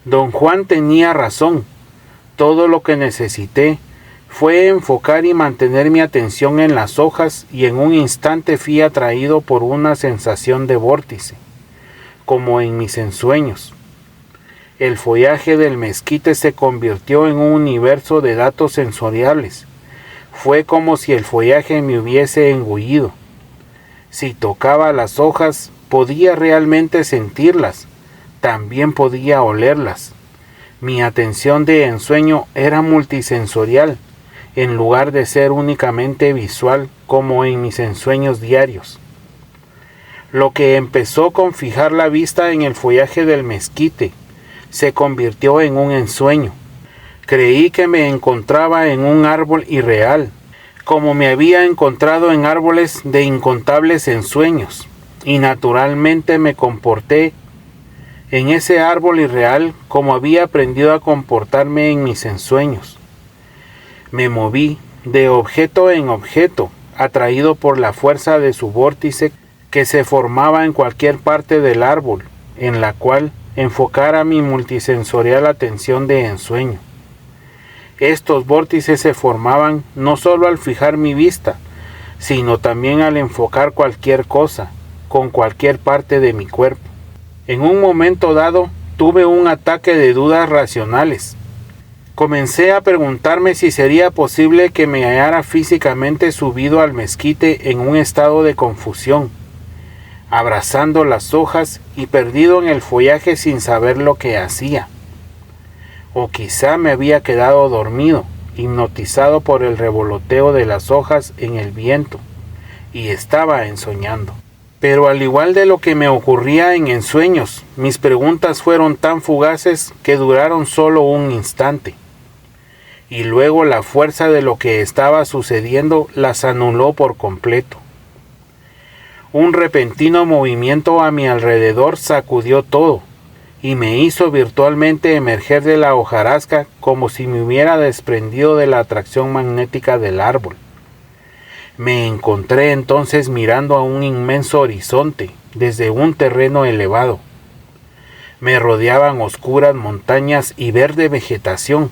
Don Juan tenía razón. Todo lo que necesité fue enfocar y mantener mi atención en las hojas y en un instante fui atraído por una sensación de vórtice, como en mis ensueños. El follaje del mezquite se convirtió en un universo de datos sensoriales. Fue como si el follaje me hubiese engullido. Si tocaba las hojas, podía realmente sentirlas. También podía olerlas. Mi atención de ensueño era multisensorial, en lugar de ser únicamente visual como en mis ensueños diarios. Lo que empezó con fijar la vista en el follaje del mezquite, se convirtió en un ensueño. Creí que me encontraba en un árbol irreal, como me había encontrado en árboles de incontables ensueños, y naturalmente me comporté en ese árbol irreal como había aprendido a comportarme en mis ensueños. Me moví de objeto en objeto, atraído por la fuerza de su vórtice que se formaba en cualquier parte del árbol, en la cual enfocara mi multisensorial atención de ensueño. Estos vórtices se formaban no solo al fijar mi vista, sino también al enfocar cualquier cosa, con cualquier parte de mi cuerpo. En un momento dado, tuve un ataque de dudas racionales. Comencé a preguntarme si sería posible que me hallara físicamente subido al mezquite en un estado de confusión, abrazando las hojas y perdido en el follaje sin saber lo que hacía. O quizá me había quedado dormido, hipnotizado por el revoloteo de las hojas en el viento, y estaba ensoñando. Pero al igual de lo que me ocurría en ensueños, mis preguntas fueron tan fugaces que duraron solo un instante. Y luego la fuerza de lo que estaba sucediendo las anuló por completo. Un repentino movimiento a mi alrededor sacudió todo y me hizo virtualmente emerger de la hojarasca como si me hubiera desprendido de la atracción magnética del árbol. Me encontré entonces mirando a un inmenso horizonte desde un terreno elevado. Me rodeaban oscuras montañas y verde vegetación.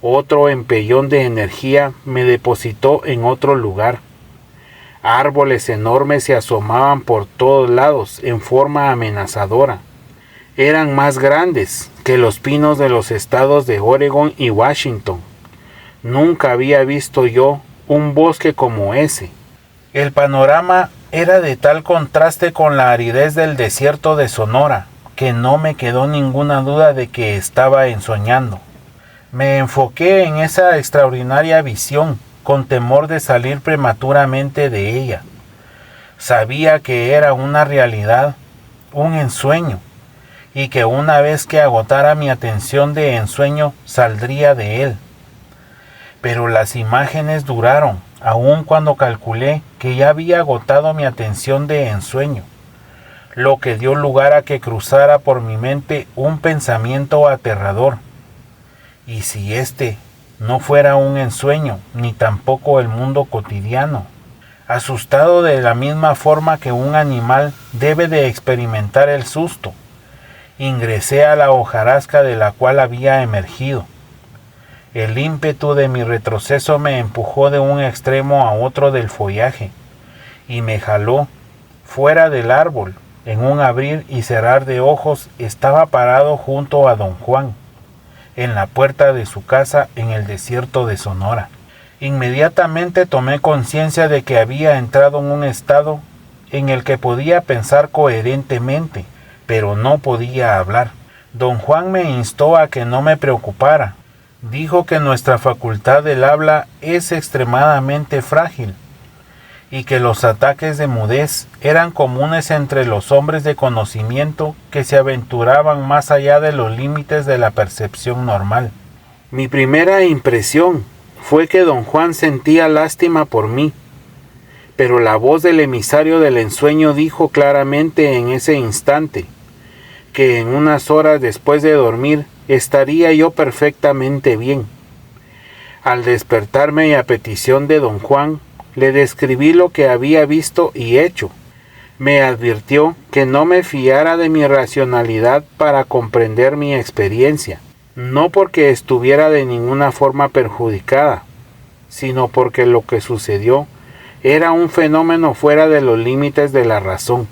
Otro empellón de energía me depositó en otro lugar. Árboles enormes se asomaban por todos lados en forma amenazadora. Eran más grandes que los pinos de los estados de Oregón y Washington. Nunca había visto yo un bosque como ese. El panorama era de tal contraste con la aridez del desierto de Sonora, que no me quedó ninguna duda de que estaba ensoñando. Me enfoqué en esa extraordinaria visión, con temor de salir prematuramente de ella. Sabía que era una realidad, un ensueño, y que una vez que agotara mi atención de ensueño, saldría de él. Pero las imágenes duraron, aun cuando calculé que ya había agotado mi atención de ensueño, lo que dio lugar a que cruzara por mi mente un pensamiento aterrador. ¿Y si este no fuera un ensueño, ni tampoco el mundo cotidiano? Asustado de la misma forma que un animal debe de experimentar el susto, ingresé a la hojarasca de la cual había emergido. El ímpetu de mi retroceso me empujó de un extremo a otro del follaje y me jaló fuera del árbol. En un abrir y cerrar de ojos estaba parado junto a don Juan, en la puerta de su casa en el desierto de Sonora. Inmediatamente tomé conciencia de que había entrado en un estado en el que podía pensar coherentemente, pero no podía hablar. Don Juan me instó a que no me preocupara. Dijo que nuestra facultad del habla es extremadamente frágil y que los ataques de mudez eran comunes entre los hombres de conocimiento que se aventuraban más allá de los límites de la percepción normal. Mi primera impresión fue que don Juan sentía lástima por mí, pero la voz del emisario del ensueño dijo claramente en ese instante que en unas horas después de dormir estaría yo perfectamente bien. Al despertarme y a petición de don Juan, le describí lo que había visto y hecho. Me advirtió que no me fiara de mi racionalidad para comprender mi experiencia, no porque estuviera de ninguna forma perjudicada, sino porque lo que sucedió era un fenómeno fuera de los límites de la razón.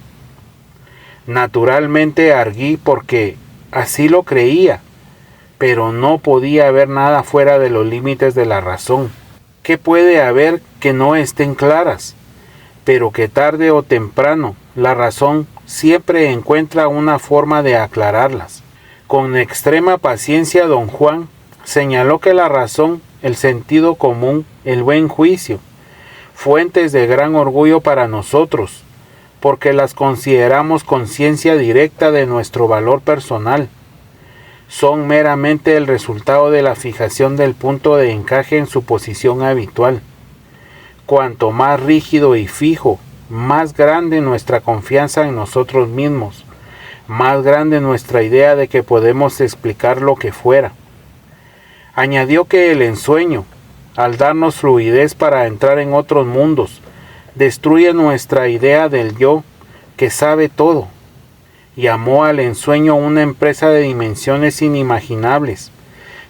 Naturalmente arguí porque así lo creía, pero no podía haber nada fuera de los límites de la razón. ¿Qué puede haber que no estén claras? Pero que tarde o temprano la razón siempre encuentra una forma de aclararlas. Con extrema paciencia don Juan señaló que la razón, el sentido común, el buen juicio, fuentes de gran orgullo para nosotros, porque las consideramos conciencia directa de nuestro valor personal, son meramente el resultado de la fijación del punto de encaje en su posición habitual. Cuanto más rígido y fijo más grande nuestra confianza en nosotros mismos, más grande nuestra idea de que podemos explicar lo que fuera. Añadió que el ensueño, al darnos fluidez para entrar en otros mundos, destruye nuestra idea del yo que sabe todo. Llamó al ensueño una empresa de dimensiones inimaginables,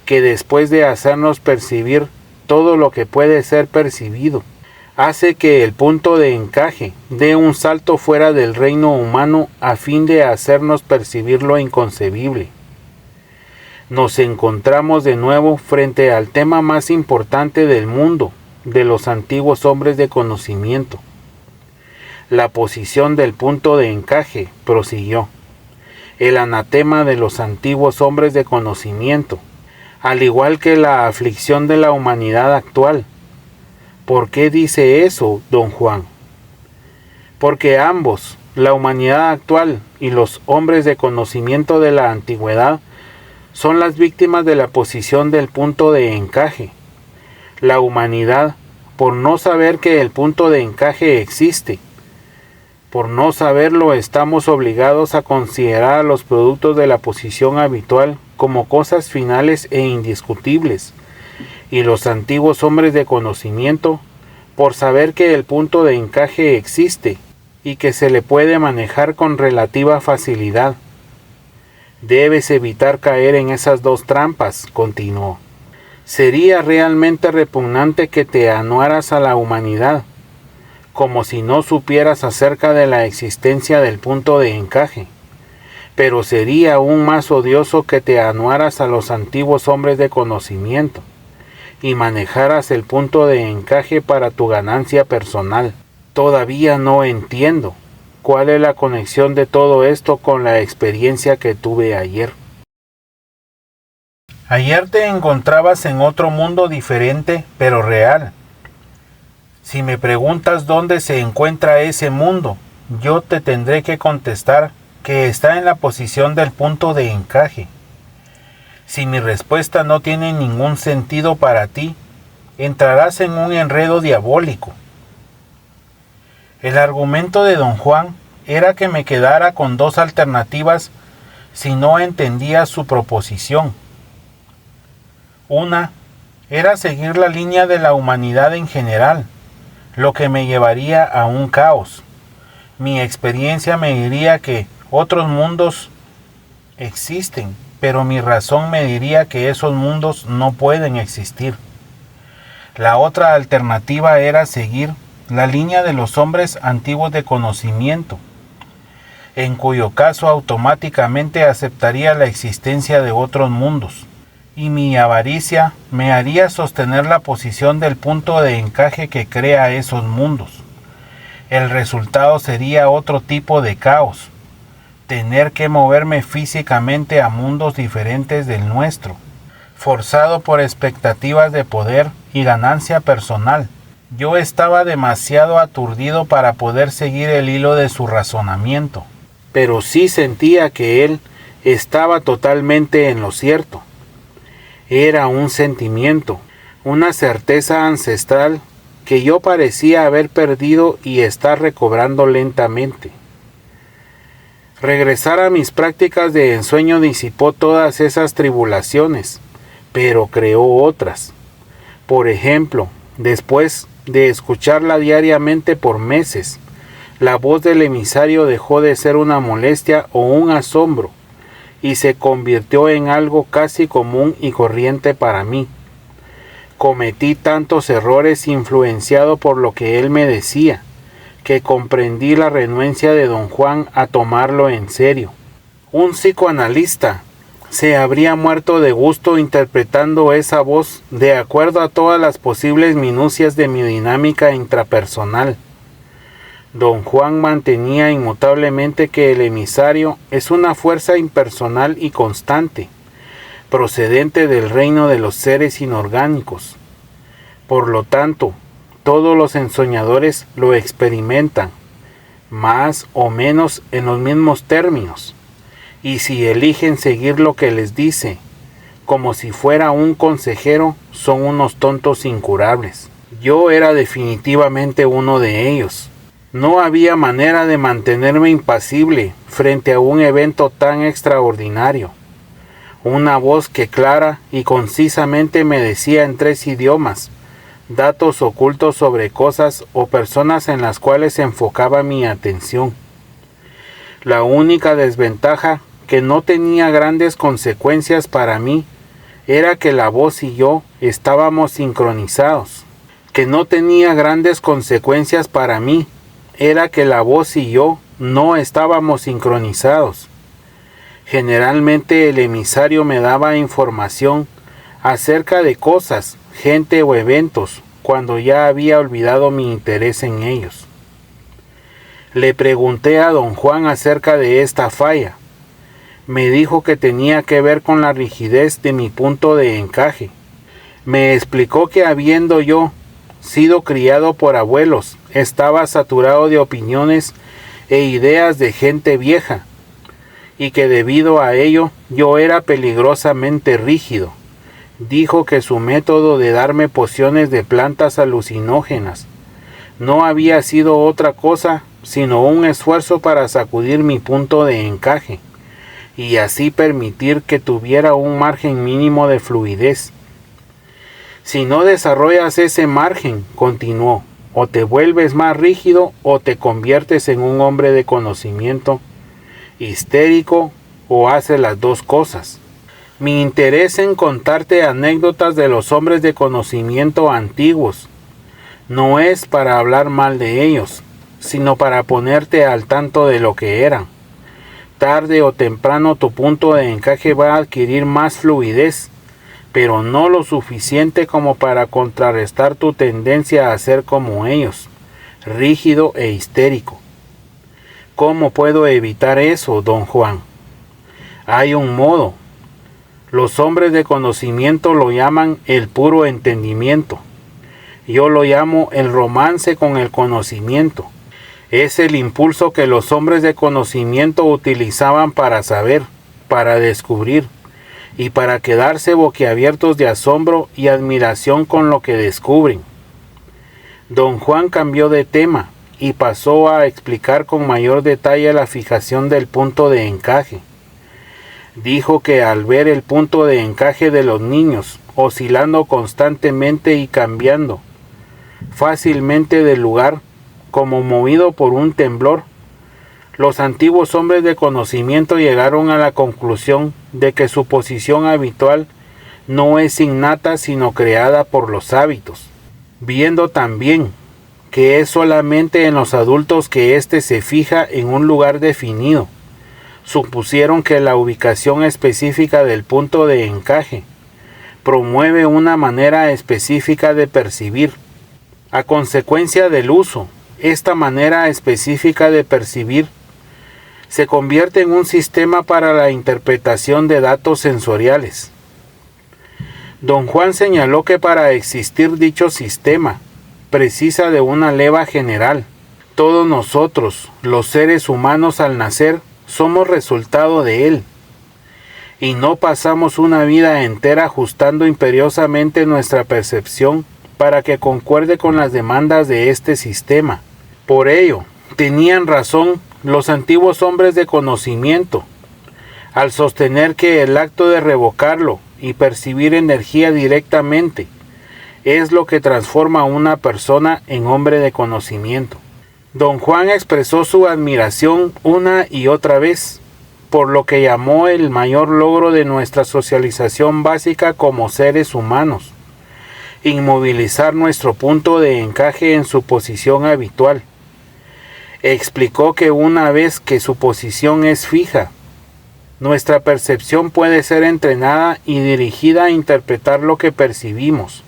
que después de hacernos percibir todo lo que puede ser percibido, hace que el punto de encaje dé un salto fuera del reino humano a fin de hacernos percibir lo inconcebible. Nos encontramos de nuevo frente al tema más importante del mundo, de los antiguos hombres de conocimiento. La posición del punto de encaje, prosiguió, el anatema de los antiguos hombres de conocimiento, al igual que la aflicción de la humanidad actual. ¿Por qué dice eso, don Juan? Porque ambos, la humanidad actual y los hombres de conocimiento de la antigüedad, son las víctimas de la posición del punto de encaje. La humanidad, por no saber que el punto de encaje existe, por no saberlo, estamos obligados a considerar a los productos de la posición habitual como cosas finales e indiscutibles, y los antiguos hombres de conocimiento, por saber que el punto de encaje existe y que se le puede manejar con relativa facilidad. Debes evitar caer en esas dos trampas, continuó. Sería realmente repugnante que te anuaras a la humanidad, como si no supieras acerca de la existencia del punto de encaje. Pero sería aún más odioso que te anuaras a los antiguos hombres de conocimiento y manejaras el punto de encaje para tu ganancia personal. Todavía no entiendo cuál es la conexión de todo esto con la experiencia que tuve ayer. Ayer te encontrabas en otro mundo diferente, pero real. Si me preguntas dónde se encuentra ese mundo, yo te tendré que contestar que está en la posición del punto de encaje. Si mi respuesta no tiene ningún sentido para ti, entrarás en un enredo diabólico. El argumento de don Juan era que me quedara con dos alternativas si no entendía su proposición. Una era seguir la línea de la humanidad en general, lo que me llevaría a un caos. Mi experiencia me diría que otros mundos existen, pero mi razón me diría que esos mundos no pueden existir. La otra alternativa era seguir la línea de los hombres antiguos de conocimiento, en cuyo caso automáticamente aceptaría la existencia de otros mundos, y mi avaricia me haría sostener la posición del punto de encaje que crea esos mundos. El resultado sería otro tipo de caos, tener que moverme físicamente a mundos diferentes del nuestro, forzado por expectativas de poder y ganancia personal. Yo estaba demasiado aturdido para poder seguir el hilo de su razonamiento, pero sí sentía que él estaba totalmente en lo cierto. Era un sentimiento, una certeza ancestral que yo parecía haber perdido y estar recobrando lentamente. Regresar a mis prácticas de ensueño disipó todas esas tribulaciones, pero creó otras. Por ejemplo, después de escucharla diariamente por meses, la voz del emisario dejó de ser una molestia o un asombro y se convirtió en algo casi común y corriente para mí. Cometí tantos errores influenciado por lo que él me decía, que comprendí la renuencia de don Juan a tomarlo en serio. Un psicoanalista se habría muerto de gusto interpretando esa voz de acuerdo a todas las posibles minucias de mi dinámica intrapersonal. Don Juan mantenía inmutablemente que el emisario es una fuerza impersonal y constante, procedente del reino de los seres inorgánicos. Por lo tanto, todos los ensoñadores lo experimentan, más o menos en los mismos términos, y si eligen seguir lo que les dice, como si fuera un consejero, son unos tontos incurables. Yo era definitivamente uno de ellos. No había manera de mantenerme impasible frente a un evento tan extraordinario. Una voz que clara y concisamente me decía en 3 idiomas, datos ocultos sobre cosas o personas en las cuales enfocaba mi atención. La única desventaja, que no tenía grandes consecuencias para mí, era que la voz y yo estábamos sincronizados. Que no tenía grandes consecuencias para mí, era que la voz y yo no estábamos sincronizados. Generalmente el emisario me daba información acerca de cosas, gente o eventos, cuando ya había olvidado mi interés en ellos. Le pregunté a don Juan acerca de esta falla. Me dijo que tenía que ver con la rigidez de mi punto de encaje. Me explicó que habiendo yo sido criado por abuelos, estaba saturado de opiniones e ideas de gente vieja, y que debido a ello yo era peligrosamente rígido. Dijo que su método de darme pociones de plantas alucinógenas no había sido otra cosa sino un esfuerzo para sacudir mi punto de encaje, y así permitir que tuviera un margen mínimo de fluidez. Si no desarrollas ese margen, continuó, o te vuelves más rígido o te conviertes en un hombre de conocimiento, histérico, o haces las dos cosas. Mi interés en contarte anécdotas de los hombres de conocimiento antiguos no es para hablar mal de ellos, sino para ponerte al tanto de lo que eran. Tarde o temprano tu punto de encaje va a adquirir más fluidez, pero no lo suficiente como para contrarrestar tu tendencia a ser como ellos, rígido e histérico. ¿Cómo puedo evitar eso, don Juan? Hay un modo. Los hombres de conocimiento lo llaman el puro entendimiento. Yo lo llamo el romance con el conocimiento. Es el impulso que los hombres de conocimiento utilizaban para saber, para descubrir, y para quedarse boquiabiertos de asombro y admiración con lo que descubren. Don Juan cambió de tema y pasó a explicar con mayor detalle la fijación del punto de encaje. Dijo que al ver el punto de encaje de los niños oscilando constantemente y cambiando fácilmente de lugar, como movido por un temblor, los antiguos hombres de conocimiento llegaron a la conclusión de que su posición habitual no es innata sino creada por los hábitos, viendo también que es solamente en los adultos que éste se fija en un lugar definido. Supusieron que la ubicación específica del punto de encaje promueve una manera específica de percibir. A consecuencia del uso, esta manera específica de percibir se convierte en un sistema para la interpretación de datos sensoriales. Don Juan señaló que para existir dicho sistema, precisa de una leva general. Todos nosotros, los seres humanos al nacer, somos resultado de él, y no pasamos una vida entera ajustando imperiosamente nuestra percepción para que concuerde con las demandas de este sistema. Por ello, tenían razón los antiguos hombres de conocimiento al sostener que el acto de revocarlo y percibir energía directamente es lo que transforma a una persona en hombre de conocimiento. Don Juan expresó su admiración una y otra vez por lo que llamó el mayor logro de nuestra socialización básica como seres humanos: inmovilizar nuestro punto de encaje en su posición habitual. Explicó que una vez que su posición es fija, nuestra percepción puede ser entrenada y dirigida a interpretar lo que percibimos.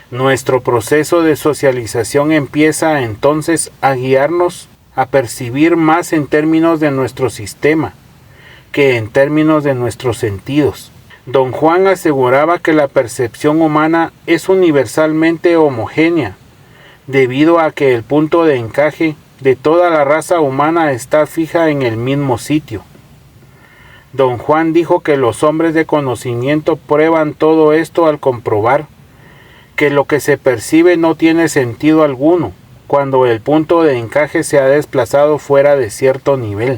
Nuestro proceso de socialización empieza entonces a guiarnos a percibir más en términos de nuestro sistema que en términos de nuestros sentidos. Don Juan aseguraba que la percepción humana es universalmente homogénea, debido a que el punto de encaje de toda la raza humana está fija en el mismo sitio. Don Juan dijo que los hombres de conocimiento prueban todo esto al comprobar que lo que se percibe no tiene sentido alguno cuando el punto de encaje se ha desplazado fuera de cierto nivel,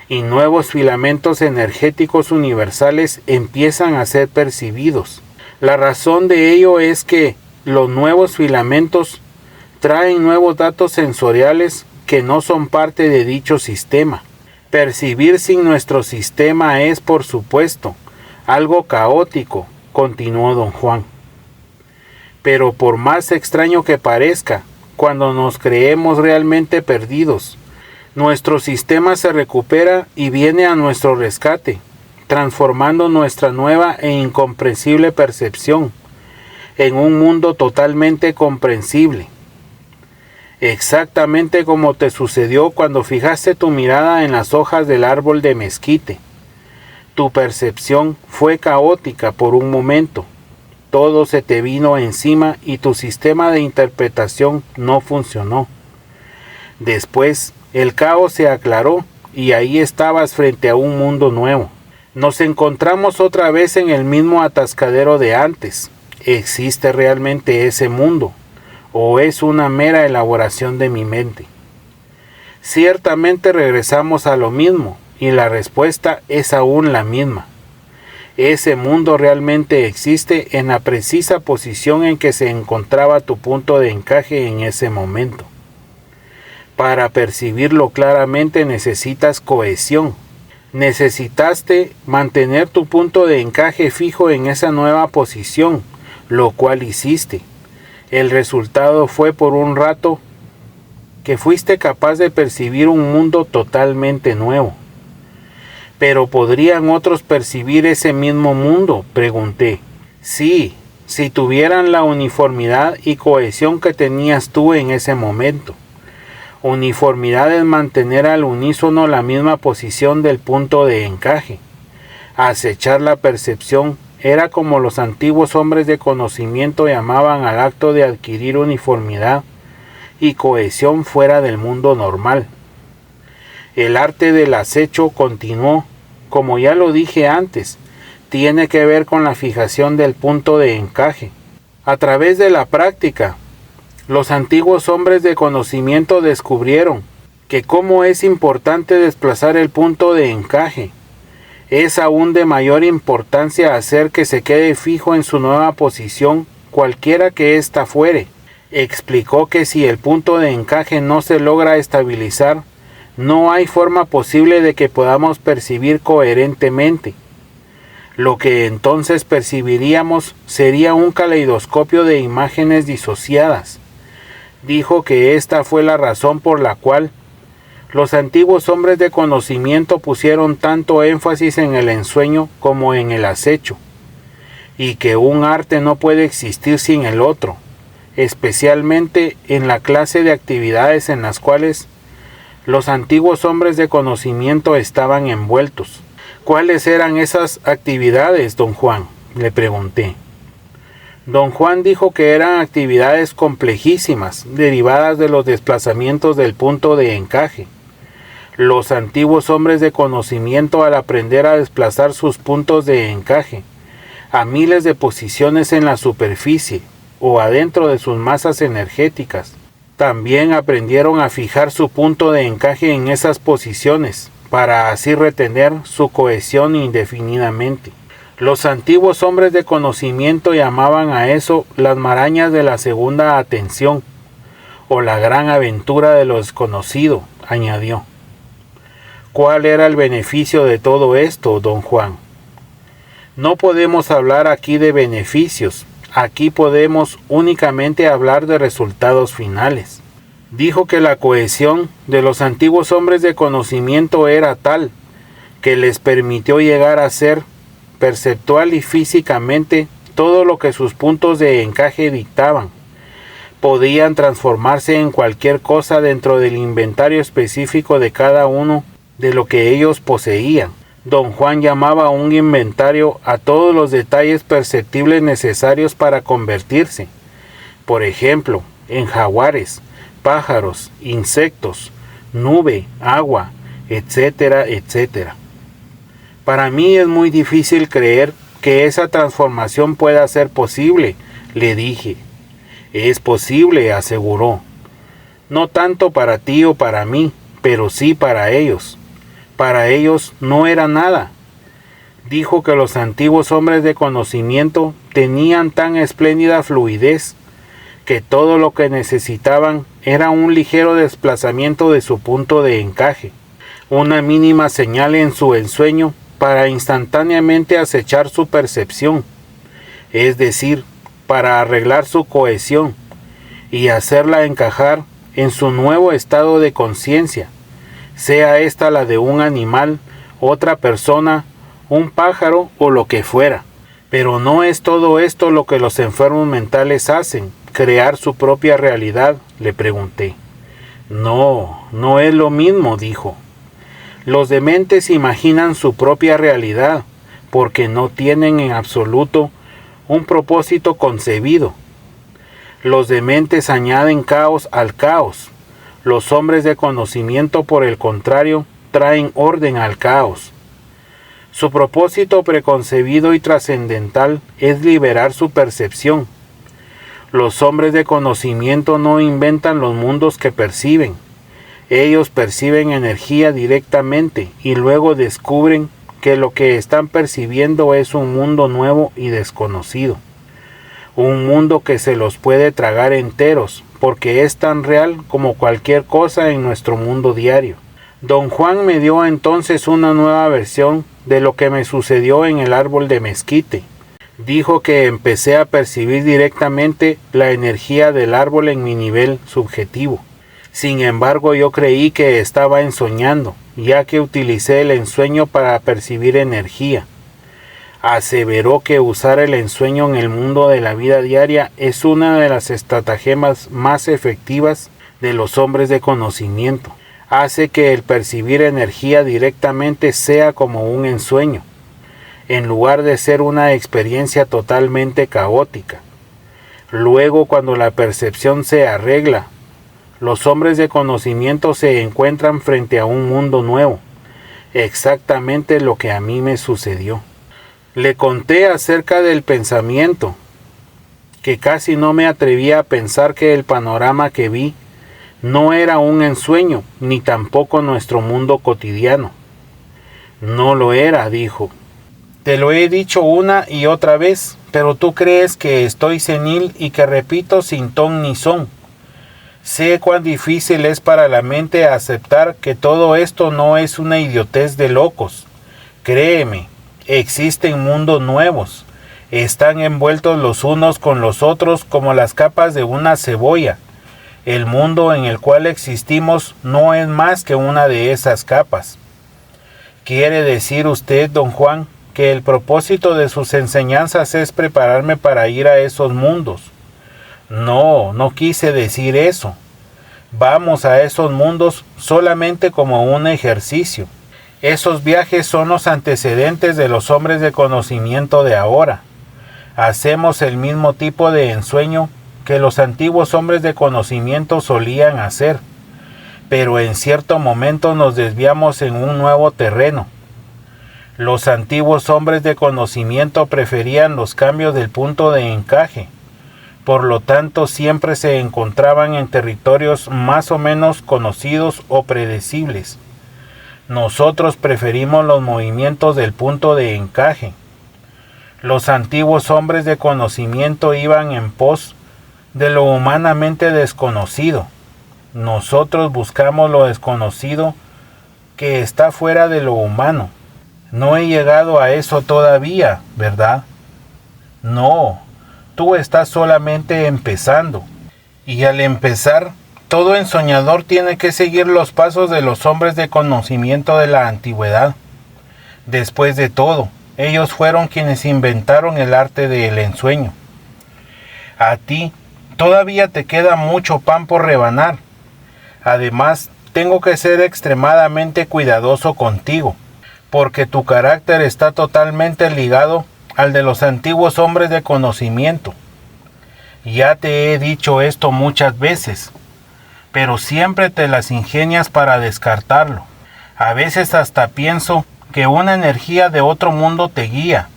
y nuevos filamentos energéticos universales empiezan a ser percibidos. La razón de ello es que los nuevos filamentos traen nuevos datos sensoriales que no son parte de dicho sistema. Percibir sin nuestro sistema es, por supuesto, algo caótico, continuó don Juan. Pero por más extraño que parezca, cuando nos creemos realmente perdidos, nuestro sistema se recupera y viene a nuestro rescate, transformando nuestra nueva e incomprensible percepción en un mundo totalmente comprensible. Exactamente como te sucedió cuando fijaste tu mirada en las hojas del árbol de mezquite. Tu percepción fue caótica por un momento. Todo se te vino encima y tu sistema de interpretación no funcionó. Después, el caos se aclaró y ahí estabas frente a un mundo nuevo. Nos encontramos otra vez en el mismo atascadero de antes. ¿Existe realmente ese mundo? ¿O es una mera elaboración de mi mente? Ciertamente regresamos a lo mismo, y la respuesta es aún la misma. Ese mundo realmente existe en la precisa posición en que se encontraba tu punto de encaje en ese momento. Para percibirlo claramente necesitas cohesión. Necesitaste mantener tu punto de encaje fijo en esa nueva posición, lo cual hiciste. El resultado fue por un rato que fuiste capaz de percibir un mundo totalmente nuevo. ¿Pero podrían otros percibir ese mismo mundo?, pregunté. Sí, si tuvieran la uniformidad y cohesión que tenías tú en ese momento. Uniformidad es mantener al unísono la misma posición del punto de encaje. Acechar la percepción era como los antiguos hombres de conocimiento llamaban al acto de adquirir uniformidad y cohesión fuera del mundo normal. El arte del acecho, continuó, como ya lo dije antes, tiene que ver con la fijación del punto de encaje. A través de la práctica, los antiguos hombres de conocimiento descubrieron que cómo es importante desplazar el punto de encaje. Es aún de mayor importancia hacer que se quede fijo en su nueva posición, cualquiera que ésta fuere. Explicó que si el punto de encaje no se logra estabilizar, no hay forma posible de que podamos percibir coherentemente. Lo que entonces percibiríamos sería un caleidoscopio de imágenes disociadas. Dijo que esta fue la razón por la cual los antiguos hombres de conocimiento pusieron tanto énfasis en el ensueño como en el acecho, y que un arte no puede existir sin el otro, especialmente en la clase de actividades en las cuales los antiguos hombres de conocimiento estaban envueltos. ¿Cuáles eran esas actividades, don Juan?, le pregunté. Don Juan dijo que eran actividades complejísimas, derivadas de los desplazamientos del punto de encaje. Los antiguos hombres de conocimiento, al aprender a desplazar sus puntos de encaje a miles de posiciones en la superficie o adentro de sus masas energéticas, también aprendieron a fijar su punto de encaje en esas posiciones, para así retener su cohesión indefinidamente. Los antiguos hombres de conocimiento llamaban a eso las marañas de la segunda atención, o la gran aventura de lo desconocido, añadió. ¿Cuál era el beneficio de todo esto, don Juan? No podemos hablar aquí de beneficios, aquí podemos únicamente hablar de resultados finales. Dijo que la cohesión de los antiguos hombres de conocimiento era tal que les permitió llegar a ser perceptual y físicamente todo lo que sus puntos de encaje dictaban. Podían transformarse en cualquier cosa dentro del inventario específico de cada uno de lo que ellos poseían. Don Juan llamaba un inventario a todos los detalles perceptibles necesarios para convertirse, por ejemplo, en jaguares, pájaros, insectos, nube, agua, etcétera, etcétera. Para mí es muy difícil creer que esa transformación pueda ser posible, le dije. Es posible, aseguró. No tanto para ti o para mí, pero sí para ellos. Para ellos no era nada. Dijo que los antiguos hombres de conocimiento tenían tan espléndida fluidez que todo lo que necesitaban era un ligero desplazamiento de su punto de encaje, una mínima señal en su ensueño para instantáneamente acechar su percepción, es decir, para arreglar su cohesión y hacerla encajar en su nuevo estado de conciencia, sea esta la de un animal, otra persona, un pájaro o lo que fuera. Pero no es todo esto lo que los enfermos mentales hacen, crear su propia realidad, le pregunté. No es lo mismo, dijo. Los dementes imaginan su propia realidad, porque no tienen en absoluto un propósito concebido. Los dementes añaden caos al caos. Los hombres de conocimiento, por el contrario, traen orden al caos. Su propósito preconcebido y trascendental es liberar su percepción. Los hombres de conocimiento no inventan los mundos que perciben. Ellos perciben energía directamente y luego descubren que lo que están percibiendo es un mundo nuevo y desconocido. Un mundo que se los puede tragar enteros, porque es tan real como cualquier cosa en nuestro mundo diario. Don Juan me dio entonces una nueva versión de lo que me sucedió en el árbol de mezquite. Dijo que empecé a percibir directamente la energía del árbol en mi nivel subjetivo. Sin embargo, yo creí que estaba ensoñando, ya que utilicé el ensueño para percibir energía. Aseveró que usar el ensueño en el mundo de la vida diaria es una de las estratagemas más efectivas de los hombres de conocimiento. Hace que el percibir energía directamente sea como un ensueño, en lugar de ser una experiencia totalmente caótica. Luego, cuando la percepción se arregla, los hombres de conocimiento se encuentran frente a un mundo nuevo, exactamente lo que a mí me sucedió. Le conté acerca del pensamiento, que casi no me atrevía a pensar que el panorama que vi no era un ensueño, ni tampoco nuestro mundo cotidiano. No lo era, dijo. Te lo he dicho una y otra vez, pero tú crees que estoy senil y que repito sin ton ni son. Sé cuán difícil es para la mente aceptar que todo esto no es una idiotez de locos. Créeme, existen mundos nuevos. Están envueltos los unos con los otros como las capas de una cebolla. El mundo en el cual existimos no es más que una de esas capas. ¿Quiere decir usted, don Juan, que el propósito de sus enseñanzas es prepararme para ir a esos mundos? No quise decir eso. Vamos a esos mundos solamente como un ejercicio. Esos viajes son los antecedentes de los hombres de conocimiento de ahora. Hacemos el mismo tipo de ensueño que los antiguos hombres de conocimiento solían hacer, pero en cierto momento nos desviamos en un nuevo terreno. Los antiguos hombres de conocimiento preferían los cambios del punto de encaje, por lo tanto siempre se encontraban en territorios más o menos conocidos o predecibles. Nosotros preferimos los movimientos del punto de encaje. Los antiguos hombres de conocimiento iban en pos de lo humanamente desconocido. Nosotros buscamos lo desconocido que está fuera de lo humano. No he llegado a eso todavía, ¿verdad? No, tú estás solamente empezando. Y al empezar, todo ensoñador tiene que seguir los pasos de los hombres de conocimiento de la antigüedad. Después de todo, ellos fueron quienes inventaron el arte del ensueño. A ti todavía te queda mucho pan por rebanar. Además, tengo que ser extremadamente cuidadoso contigo, porque tu carácter está totalmente ligado al de los antiguos hombres de conocimiento. Ya te he dicho esto muchas veces, pero siempre te las ingenias para descartarlo. A veces hasta pienso que una energía de otro mundo te guía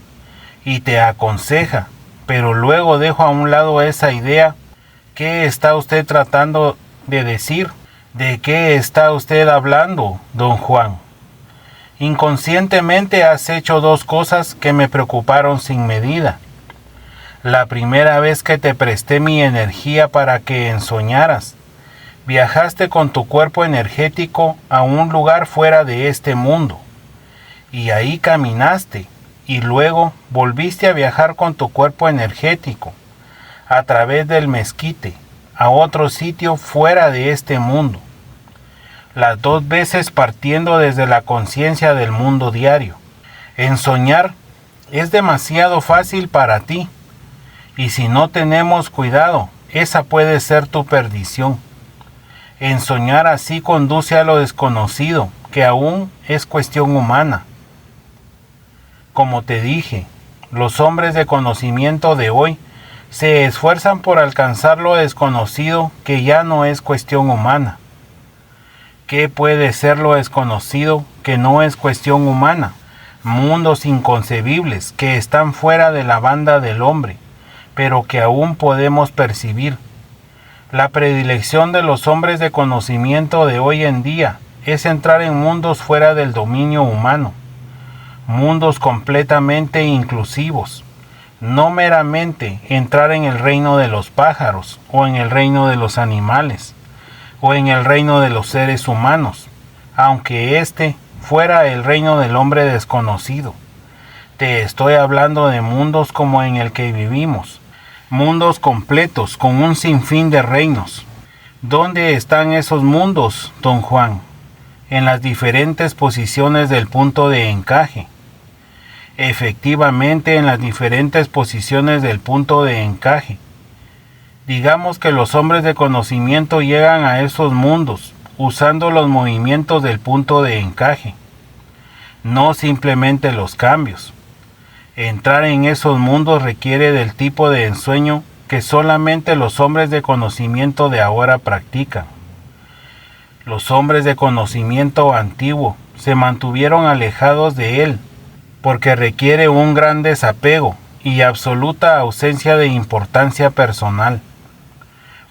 y te aconseja, pero luego dejo a un lado esa idea. ¿Qué está usted tratando de decir: ¿de qué está usted hablando, don Juan? Inconscientemente has hecho dos cosas que me preocuparon sin medida. La primera vez que te presté mi energía para que ensoñaras, viajaste con tu cuerpo energético a un lugar fuera de este mundo, y ahí caminaste, y luego volviste a viajar con tu cuerpo energético, a través del mezquite, a otro sitio fuera de este mundo. Las dos veces partiendo desde la conciencia del mundo diario. Ensoñar es demasiado fácil para ti, y si no tenemos cuidado, esa puede ser tu perdición. Ensoñar así conduce a lo desconocido, que aún es cuestión humana. Como te dije, los hombres de conocimiento de hoy se esfuerzan por alcanzar lo desconocido, que ya no es cuestión humana. ¿Qué puede ser lo desconocido que no es cuestión humana? Mundos inconcebibles que están fuera de la banda del hombre, pero que aún podemos percibir. La predilección de los hombres de conocimiento de hoy en día es entrar en mundos fuera del dominio humano, mundos completamente inclusivos, no meramente entrar en el reino de los pájaros o en el reino de los animales, o en el reino de los seres humanos, aunque este fuera el reino del hombre desconocido. Te estoy hablando de mundos como en el que vivimos, mundos completos con un sinfín de reinos. ¿Dónde están esos mundos, don Juan? En las diferentes posiciones del punto de encaje. Efectivamente, en las diferentes posiciones del punto de encaje. Digamos que los hombres de conocimiento llegan a esos mundos usando los movimientos del punto de encaje, no simplemente los cambios. Entrar en esos mundos requiere del tipo de ensueño que solamente los hombres de conocimiento de ahora practican. Los hombres de conocimiento antiguo se mantuvieron alejados de él porque requiere un gran desapego y absoluta ausencia de importancia personal.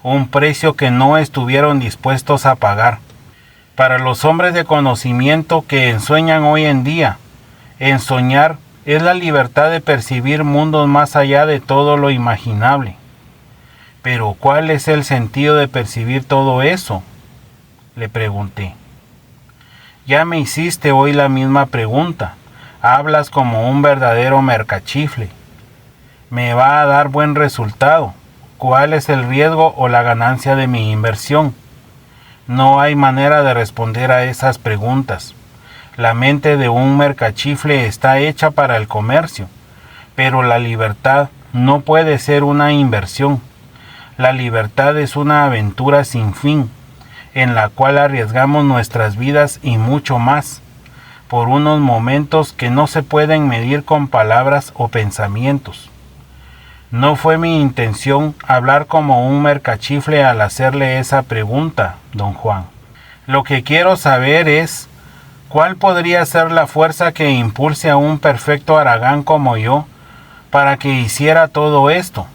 Un precio que no estuvieron dispuestos a pagar. Para los hombres de conocimiento que ensueñan hoy en día, ensoñar es la libertad de percibir mundos más allá de todo lo imaginable. Pero ¿cuál es el sentido de percibir todo eso?, le pregunté. Ya me hiciste hoy la misma pregunta. Hablas como un verdadero mercachifle. Me va a dar buen resultado. ¿Cuál es el riesgo o la ganancia de mi inversión? No hay manera de responder a esas preguntas. La mente de un mercachifle está hecha para el comercio, pero la libertad no puede ser una inversión. La libertad es una aventura sin fin, en la cual arriesgamos nuestras vidas y mucho más, por unos momentos que no se pueden medir con palabras o pensamientos. No fue mi intención hablar como un mercachifle al hacerle esa pregunta, don Juan. Lo que quiero saber es, ¿cuál podría ser la fuerza que impulse a un perfecto haragán como yo para que hiciera todo esto?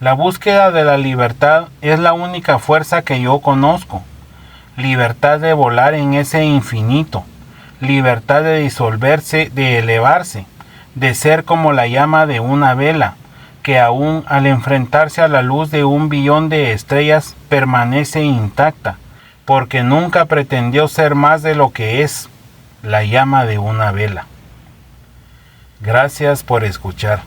La búsqueda de la libertad es la única fuerza que yo conozco. Libertad de volar en ese infinito, libertad de disolverse, de elevarse, de ser como la llama de una vela, que aún al enfrentarse a la luz de 1 billón de estrellas permanece intacta, porque nunca pretendió ser más de lo que es, la llama de una vela. Gracias por escuchar.